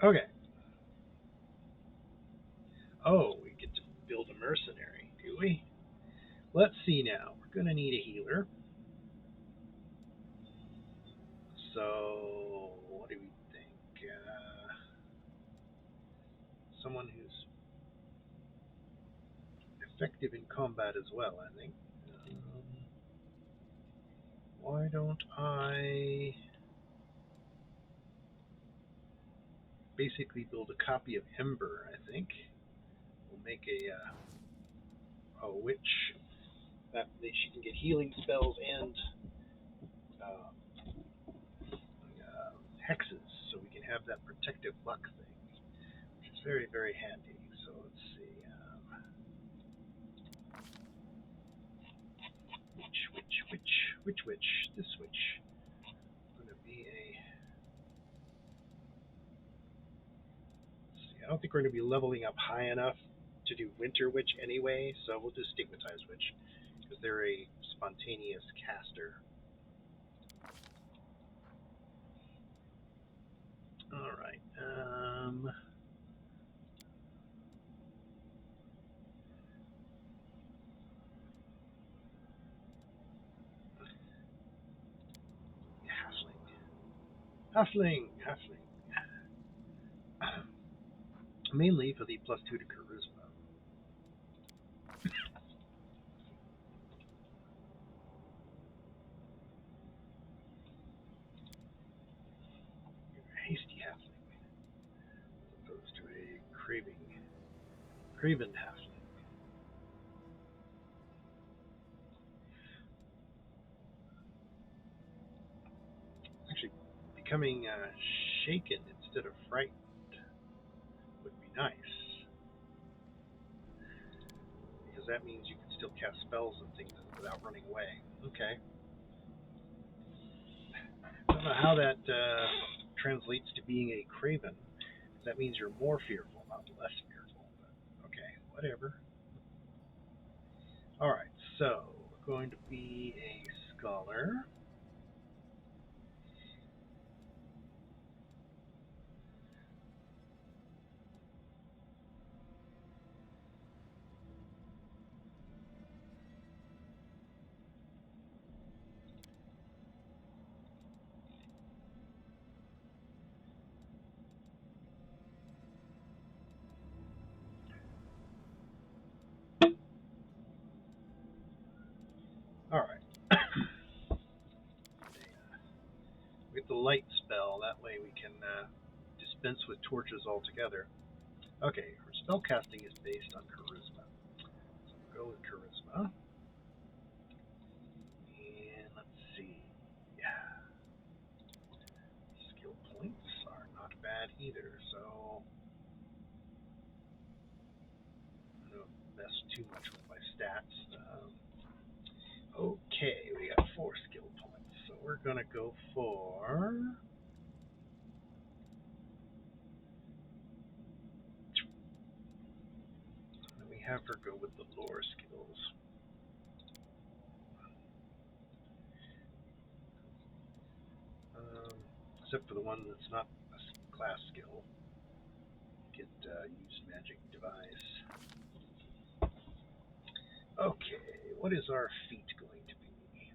Okay. Oh, we get to build a mercenary, do we? Let's see now. We're going to need a healer. So, what do we think? Someone who's effective in combat as well, I think. Why don't I basically build a copy of Ember, I think. We'll make a witch. That way she can get healing spells and hexes, so we can have that protective luck thing, which is very, very handy. So let's see. Which witch? This witch. Going to be a. See, I don't think we're going to be leveling up high enough to do Winter Witch anyway, so we'll do Stigmatized Witch because they're a spontaneous caster. All right. Halfling. Mainly for the +2 to charisma. Hasty halfling, as opposed to a craven halfling. Actually, becoming shaken instead of frightened would be that means you can still cast spells and things without running away. Okay. I don't know how that translates to being a craven. That means you're more fearful, not less fearful. But okay, whatever. Alright, so we're going to be a scholar. Alright. Get the light spell, that way we can dispense with torches altogether. Okay, her spellcasting is based on charisma. So we'll go with charisma. And let's see. Yeah. Skill points are not bad either, so I don't mess too much with my stats. Okay, we got 4 skill points, so we're gonna go for we have her go with the lore skills. Except for the one that's not a class skill. Get use magic device. Okay, what is our feat going to be?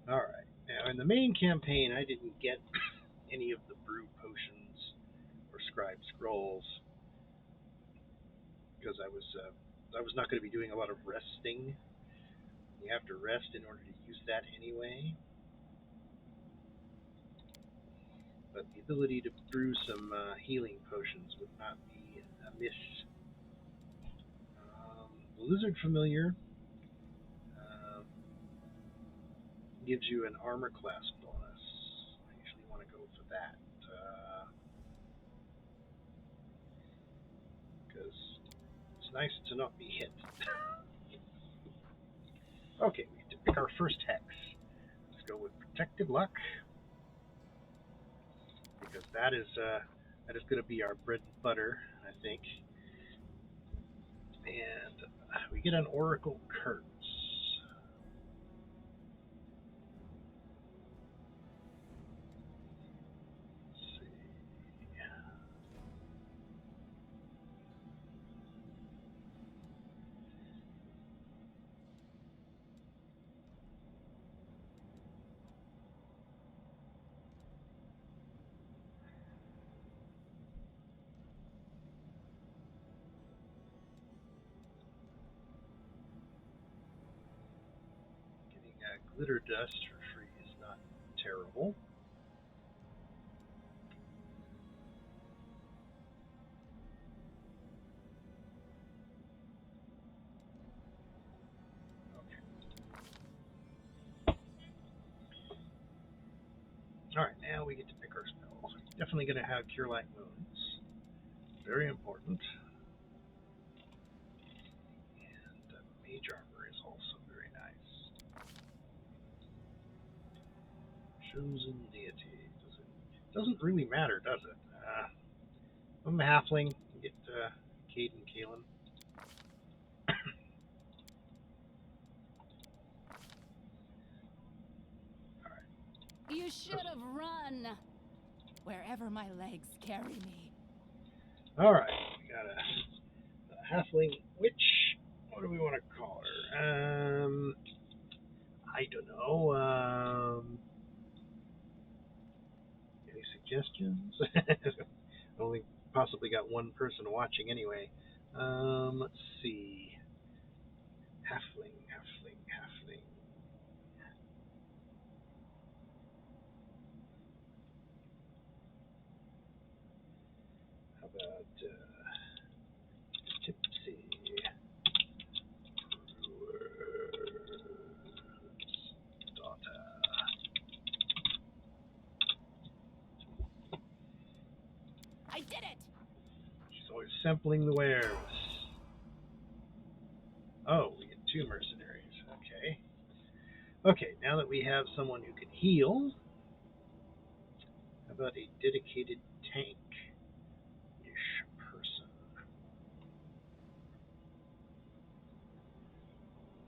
Alright, now in the main campaign I didn't get any of the brew potions or scribe scrolls because I was not going to be doing a lot of resting. You have to rest in order to use that anyway. But the ability to brew some healing potions would not be amiss. The Lizard Familiar gives you an armor class bonus. I usually want to go for that. Because it's nice to not be hit. Okay, we have to pick our first hex. Let's go with Protective Luck. Because that is going to be our bread and butter, I think. And we get an Oracle Curse. Glitter dust for free is not terrible. Okay. Alright, now we get to pick our spells. Definitely going to have Cure Light Wounds. Very important. And Mage Armor is also very nice. Chosen Deity. Doesn't really matter, does it? I'm a halfling. Get Cade and Kalen. You should have run. Wherever my legs carry me. Alright, we got a halfling witch. What do we want to call her? I don't know. Any suggestions? Only possibly got one person watching anyway. Let's see. Halfling, halfling, halfling. How about tipsy brewer's daughter? I did it! She's always sampling the wares. Oh, we get 2 mercenaries. Okay. Okay, now that we have someone who can heal, how about a dedicated tank-ish person?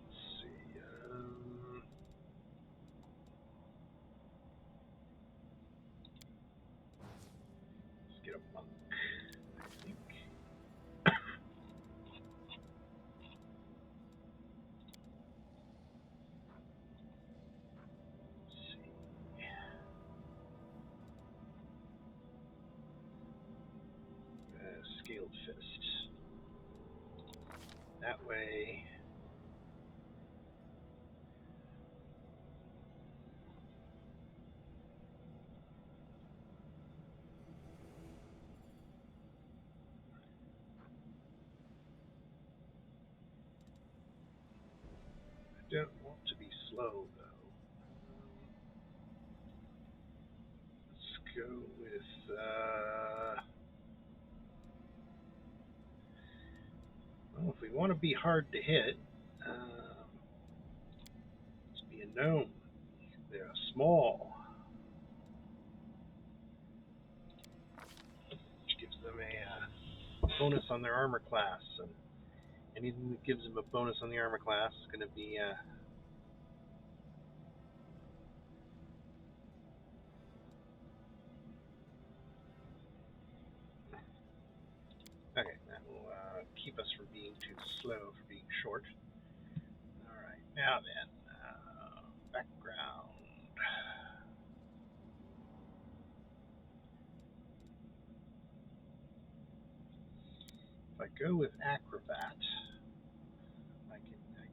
Let's see. Let's get a monk, I think. Let's see. Scaled fist. That way. I don't want to be slow though. Let's go with well, if we want to be hard to hit, let's be a gnome. They're small, which gives them a bonus on their armor class, and anything that gives them a bonus on the armor class is going to be okay. That will keep us from being too slow for being short. All right, now then, background. If I go with acrobat, I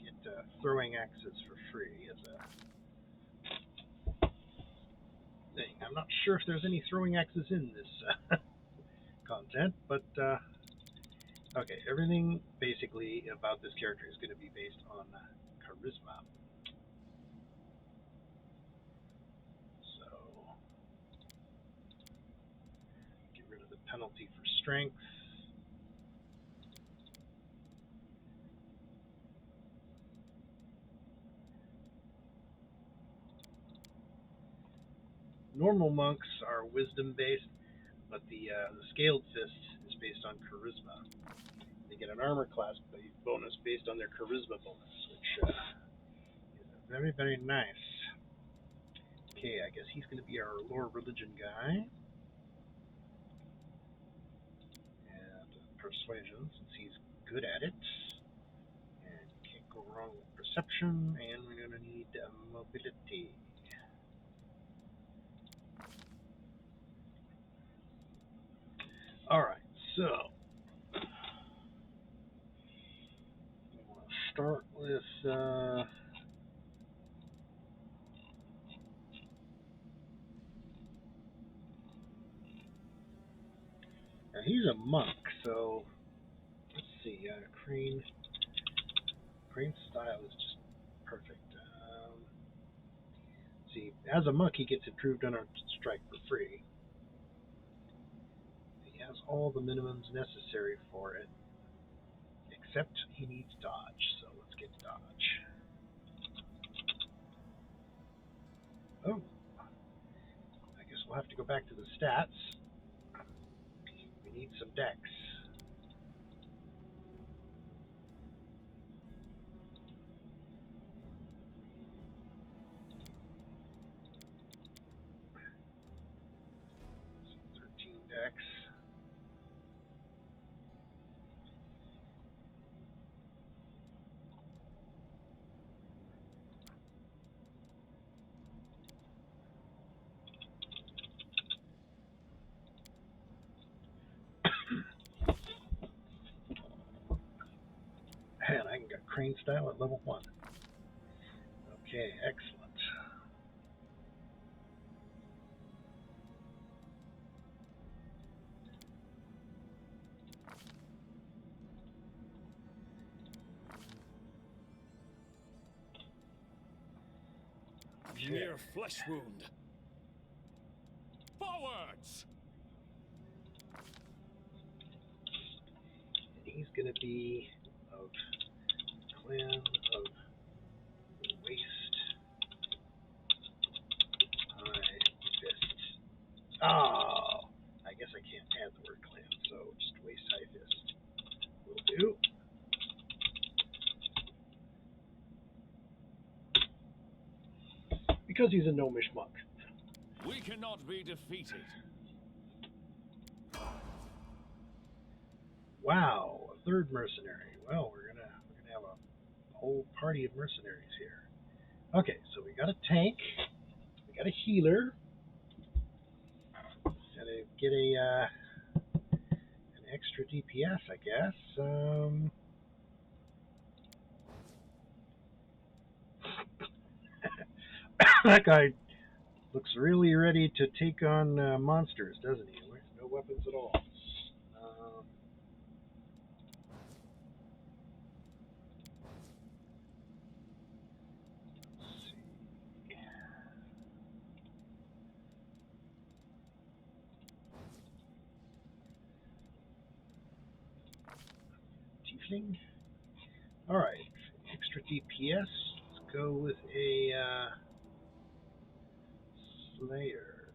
get throwing axes for free as a thing. I'm not sure if there's any throwing axes in this content, but okay, everything basically about this character is going to be based on charisma. So, get rid of the penalty for strength. Normal monks are wisdom based, but the scaled fist is based on charisma. They get an armor class bonus based on their charisma bonus, which is very, very nice. Okay, I guess he's going to be our lore religion guy. And persuasion, since he's good at it. And can't go wrong with perception, and we're going to need mobility. Alright, so we want to start with now he's a monk, so let's see, Crane style is just perfect. See, as a monk he gets improved unarmed strike for free. He has all the minimums necessary for it, except he needs dodge, so let's get dodge. Oh, I guess we'll have to go back to the stats. We need some dex. So 13 dex. I can get crane style at level 1. Okay, excellent. Mere flesh wound. Forwards! And he's going to be of clan of waste. High fist. Oh, I guess I can't add the word clan, so just waste high fist will do. Because he's a gnomish monk. We cannot be defeated. Wow, a third mercenary. Well, we're gonna have a whole party of mercenaries here. Okay, so we got a tank, we got a healer. Gotta get an extra DPS, I guess. That guy looks really ready to take on monsters, doesn't he? No weapons at all. Let's see. Tiefling. All right, extra DPS. Let's go with a Slayer.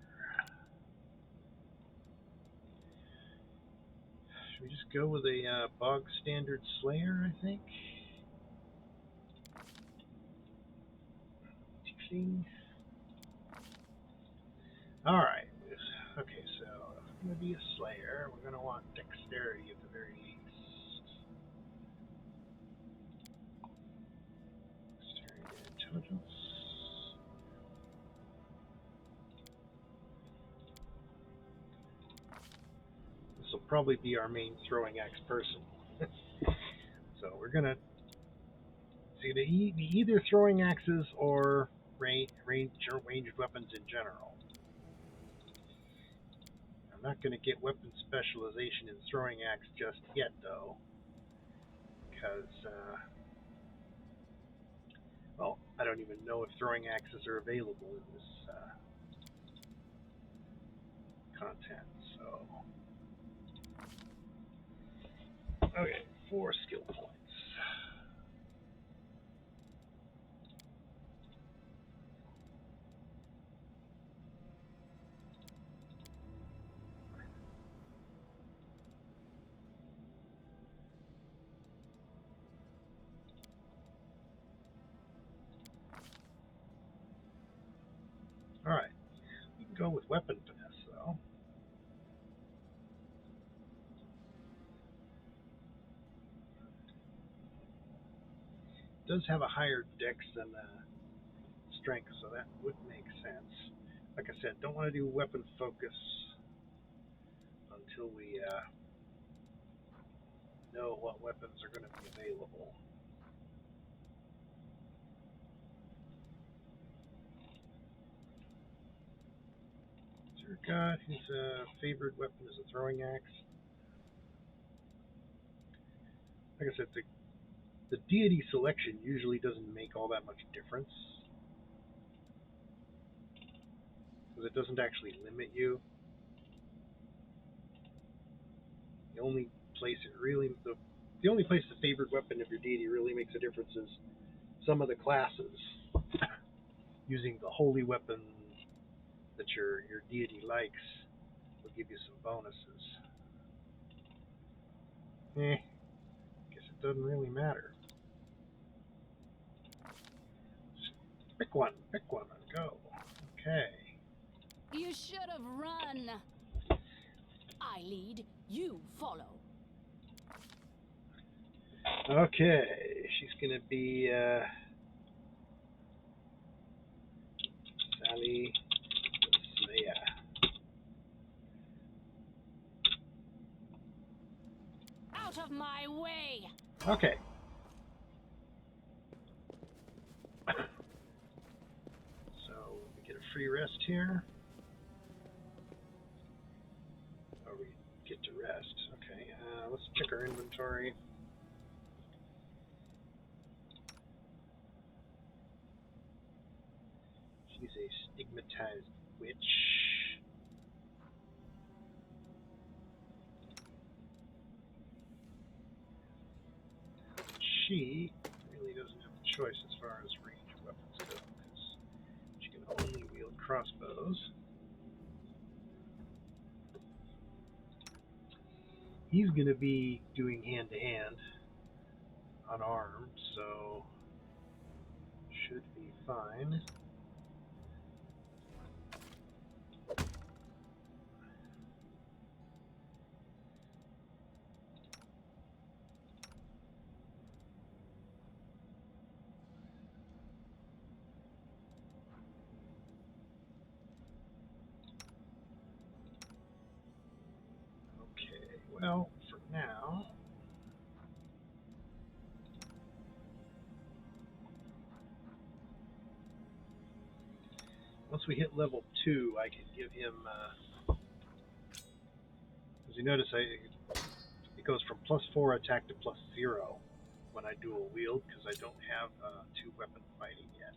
Should we just go with a bog standard Slayer, I think? Tiefling. Alright. Okay, so if we're going to be a Slayer, we're going to want dexterity at the very least. Dexterity and intelligence. This will probably be our main throwing axe person. So we're going to see either throwing axes or ranged weapons in general. I'm not going to get weapon specialization in throwing axe just yet, though, because, well, I don't even know if throwing axes are available in this content, so... Okay, 4 skill points. Alright, we can go with weapon finesse, though. It does have a higher dex than strength, so that would make sense. Like I said, don't want to do weapon focus until we know what weapons are going to be available. God, his favorite weapon is a throwing axe. Like I said, the deity selection usually doesn't make all that much difference, because it doesn't actually limit you. The only place the only place the favorite weapon of your deity really makes a difference is some of the classes using the holy weapon that your deity likes will give you some bonuses. Guess it doesn't really matter. Just pick one and go. Okay. You should have run. I lead, you follow. Okay, she's gonna be Sally Slayer. Out of my way. Okay. free rest here. Oh, we get to rest. Okay, let's check our inventory. She's a stigmatized witch. She really doesn't have a choice as far as ranged weapons go, because she can only wield crossbows. He's going to be doing hand-to-hand, unarmed, so should be fine. Well, for now, once we hit level 2, I can give him, as you notice, it goes from +4 attack to +0 when I dual wield, because I don't have 2-weapon fighting yet.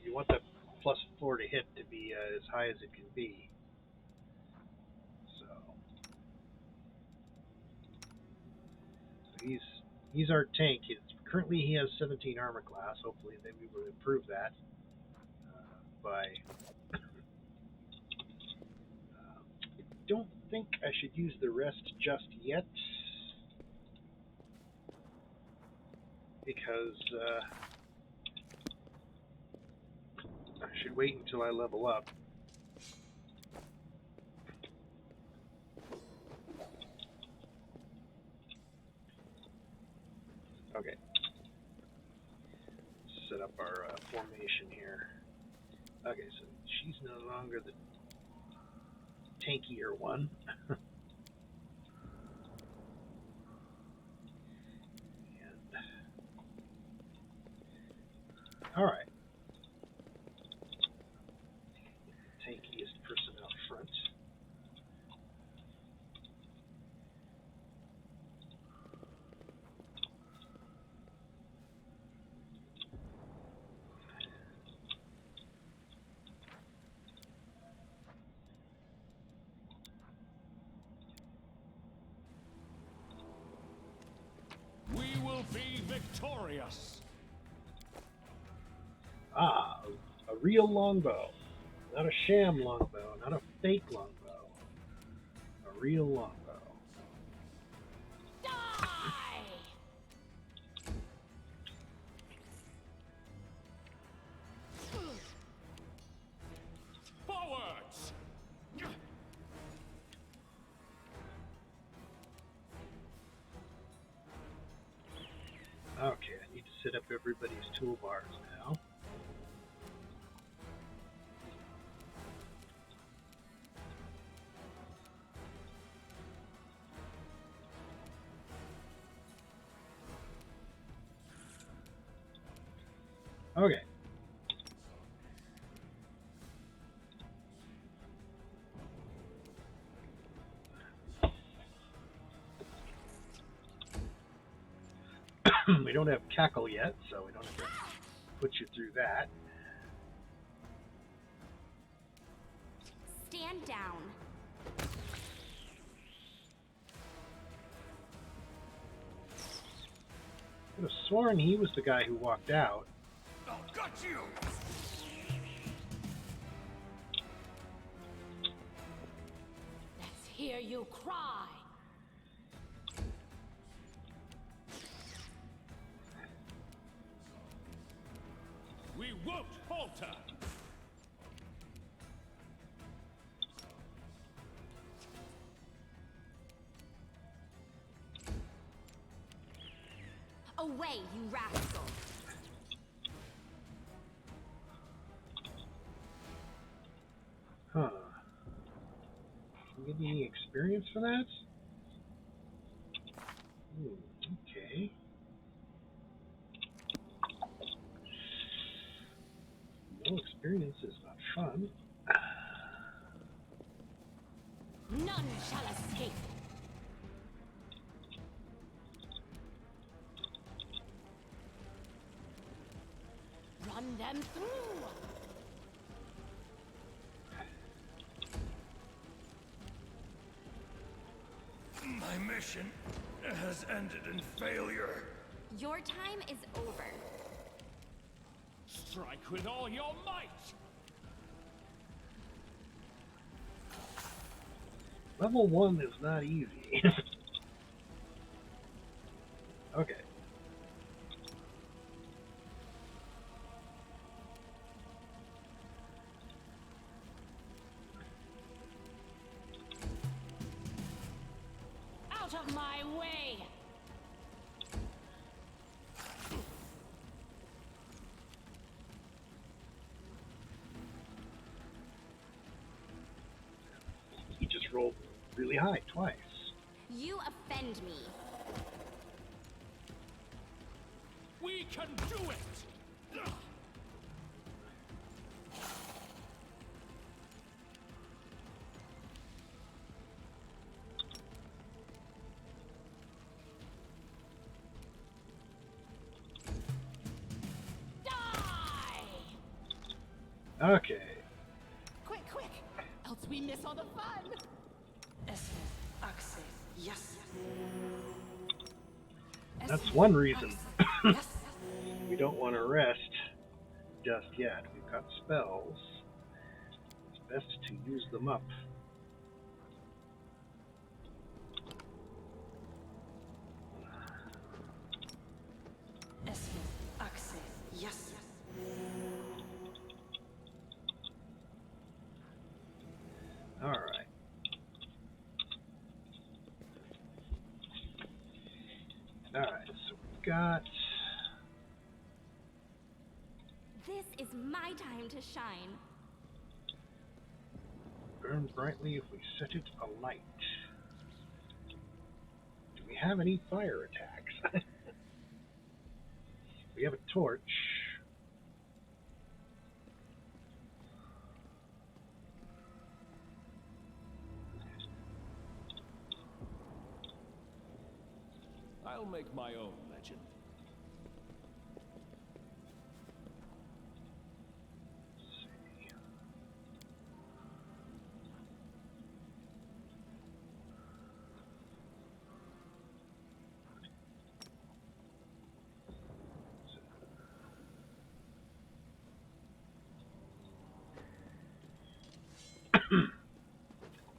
You want the +4 to hit to be as high as it can be. He's our tank. Currently he has 17 armor class. Hopefully then we will improve that by... I don't think I should use the rest just yet, because I should wait until I level up. Okay. Set up our formation here. Okay, so she's no longer the tankier one. Alright. Tankiest person out front. We will be victorious. Ah, a real longbow. Not a sham longbow, not a fake longbow. A real longbow. Die! Forwards! Okay, I need to set up everybody's toolbars now. Okay. We don't have cackle yet, so we don't have to put you through that. Stand down. I could have sworn he was the guy who walked out. Oh, got you! Let's hear you cry. We won't falter! Away, you rascal. Huh. Can you get any experience for that? Okay. No experience is not fun. None shall escape. Run them through. My mission has ended in failure. Your time is over. Strike with all your might! Level 1 is not easy. Okay. Out of my way. He just rolled really high twice. You offend me. We can do it! Die! Okay. Quick, quick! Else we miss all the fun. Yes. That's one reason Yes. we don't want to rest just yet. We've got spells. It's best to use them up. Yes. Alright. Alright, so we've got... This is my time to shine. burn brightly if we set it alight. Do we have any fire attacks? We have a torch. I'll make my own legend. Let's see.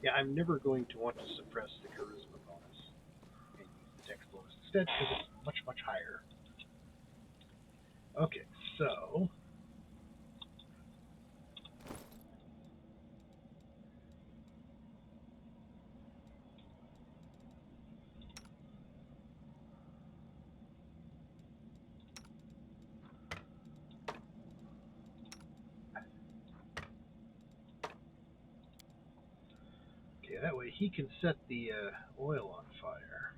Yeah, I'm never going to want to suppress the charisma bonus and use the dex bonus instead because it's much, much higher. Okay, so okay, that way he can set the oil on fire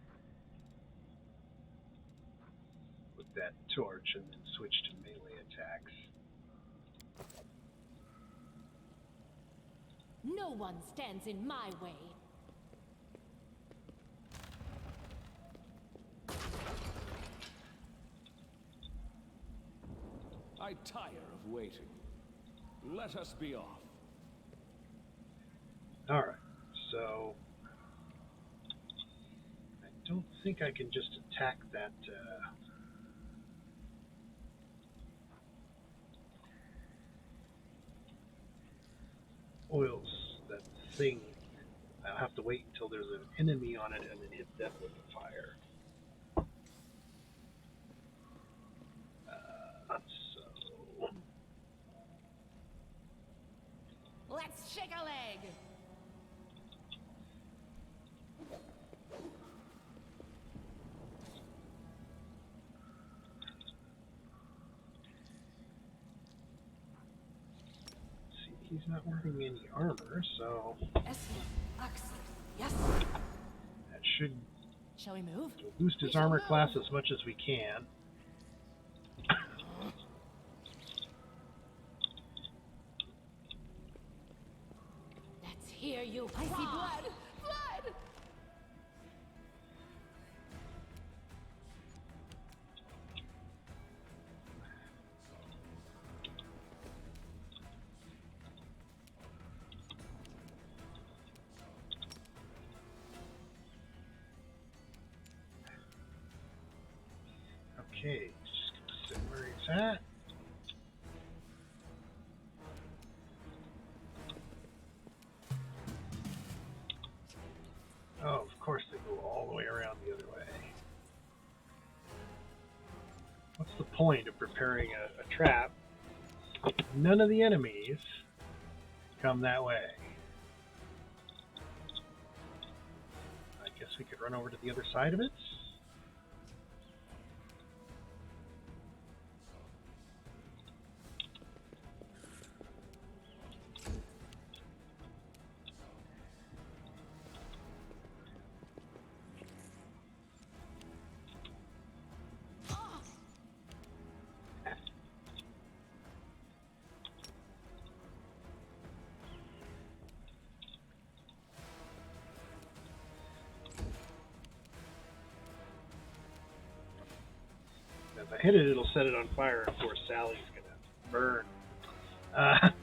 with that torch and then switch to melee attacks. No one stands in my way. I tire of waiting. Let us be off. Alright, so I don't think I can just attack that oils, that thing. I'll have to wait until there's an enemy on it and then hit them with the fire. So Let's shake a leg. see, he's not wearing any armor, so Yes. that should Shall we move? boost his We shall armor move. class as much as we can. you I see fall. blood! Blood! Okay, just gonna sit where he's at. Oh, of course they go all the way around the other way. What's the point of preparing a trap if none of the enemies come that way? I guess we could run over to the other side of it. If I hit it, it'll set it on fire, and of course Sally's gonna burn. Well,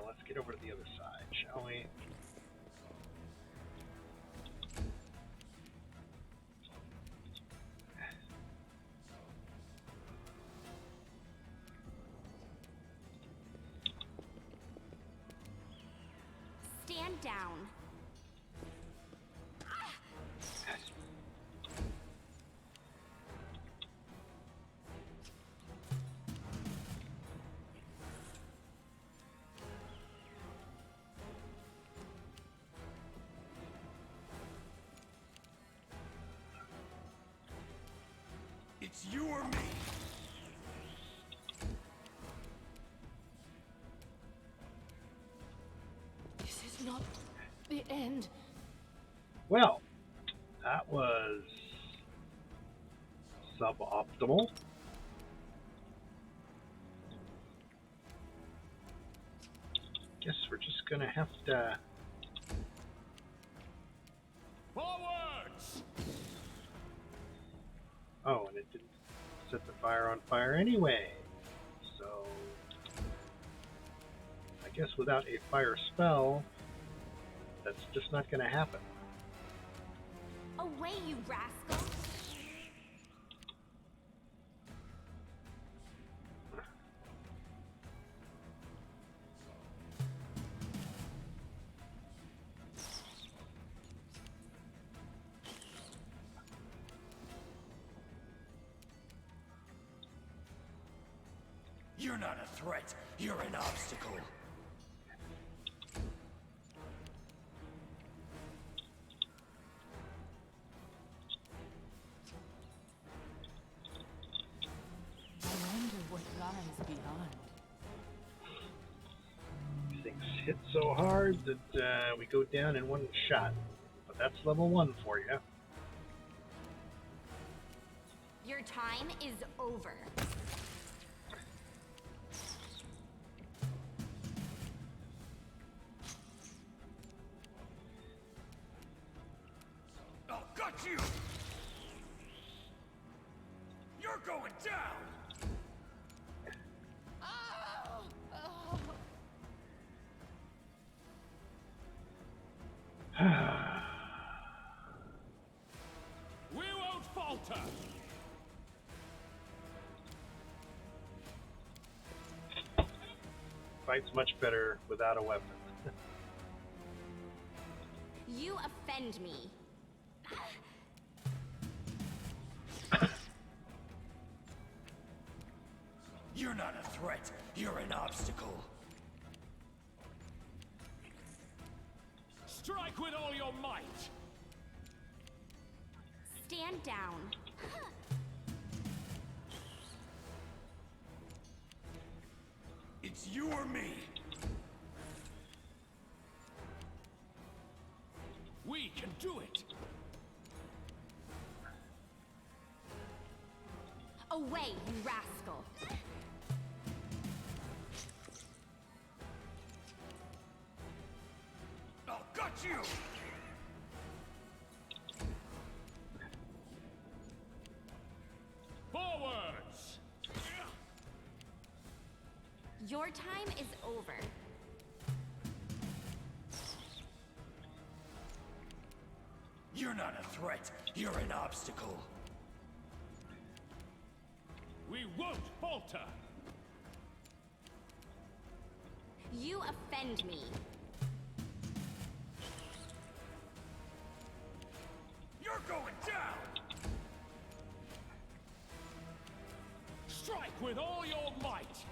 let's get over to the other side, shall we? Stand down. It's you or me. This is not the end. Well, that was suboptimal. Guess we're just gonna have to. Forwards! Oh, and it didn't set the fire on fire anyway. So, I guess without a fire spell, that's just not gonna happen. Away, you rascal! You're not a threat. You're an obstacle. I wonder what lies beyond. Things hit so hard that we go down in one shot. But that's level 1 for you. Your time is over. I'll gut you! You're going down! We won't falter! Fights much better without a weapon. You offend me. You're not a threat. You're an obstacle. Strike with all your might! Stand down. It's you or me! We can do it! Away, you rascal. Got you! Forwards! Your time is over. You're not a threat. You're an obstacle. We won't falter! You offend me. You're going down! Strike with all your might!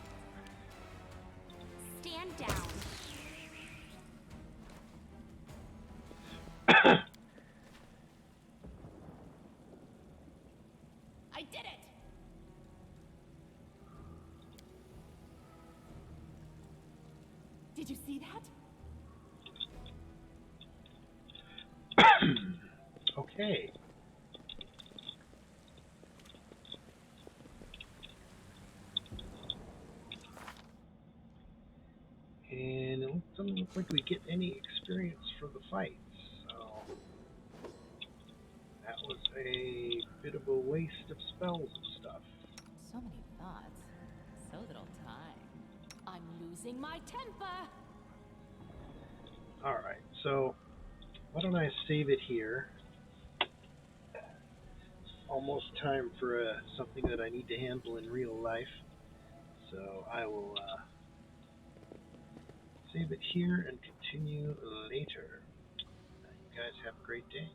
Stand down. I did it! Did you see that? Okay. And it doesn't look like we get any experience for the fights, so that was a bit of a waste of spells and stuff. So many thoughts. So little time. I'm losing my temper! Alright, so why don't I save it here? Almost time for something that I need to handle in real life. So I will save it here and continue later. You guys have a great day.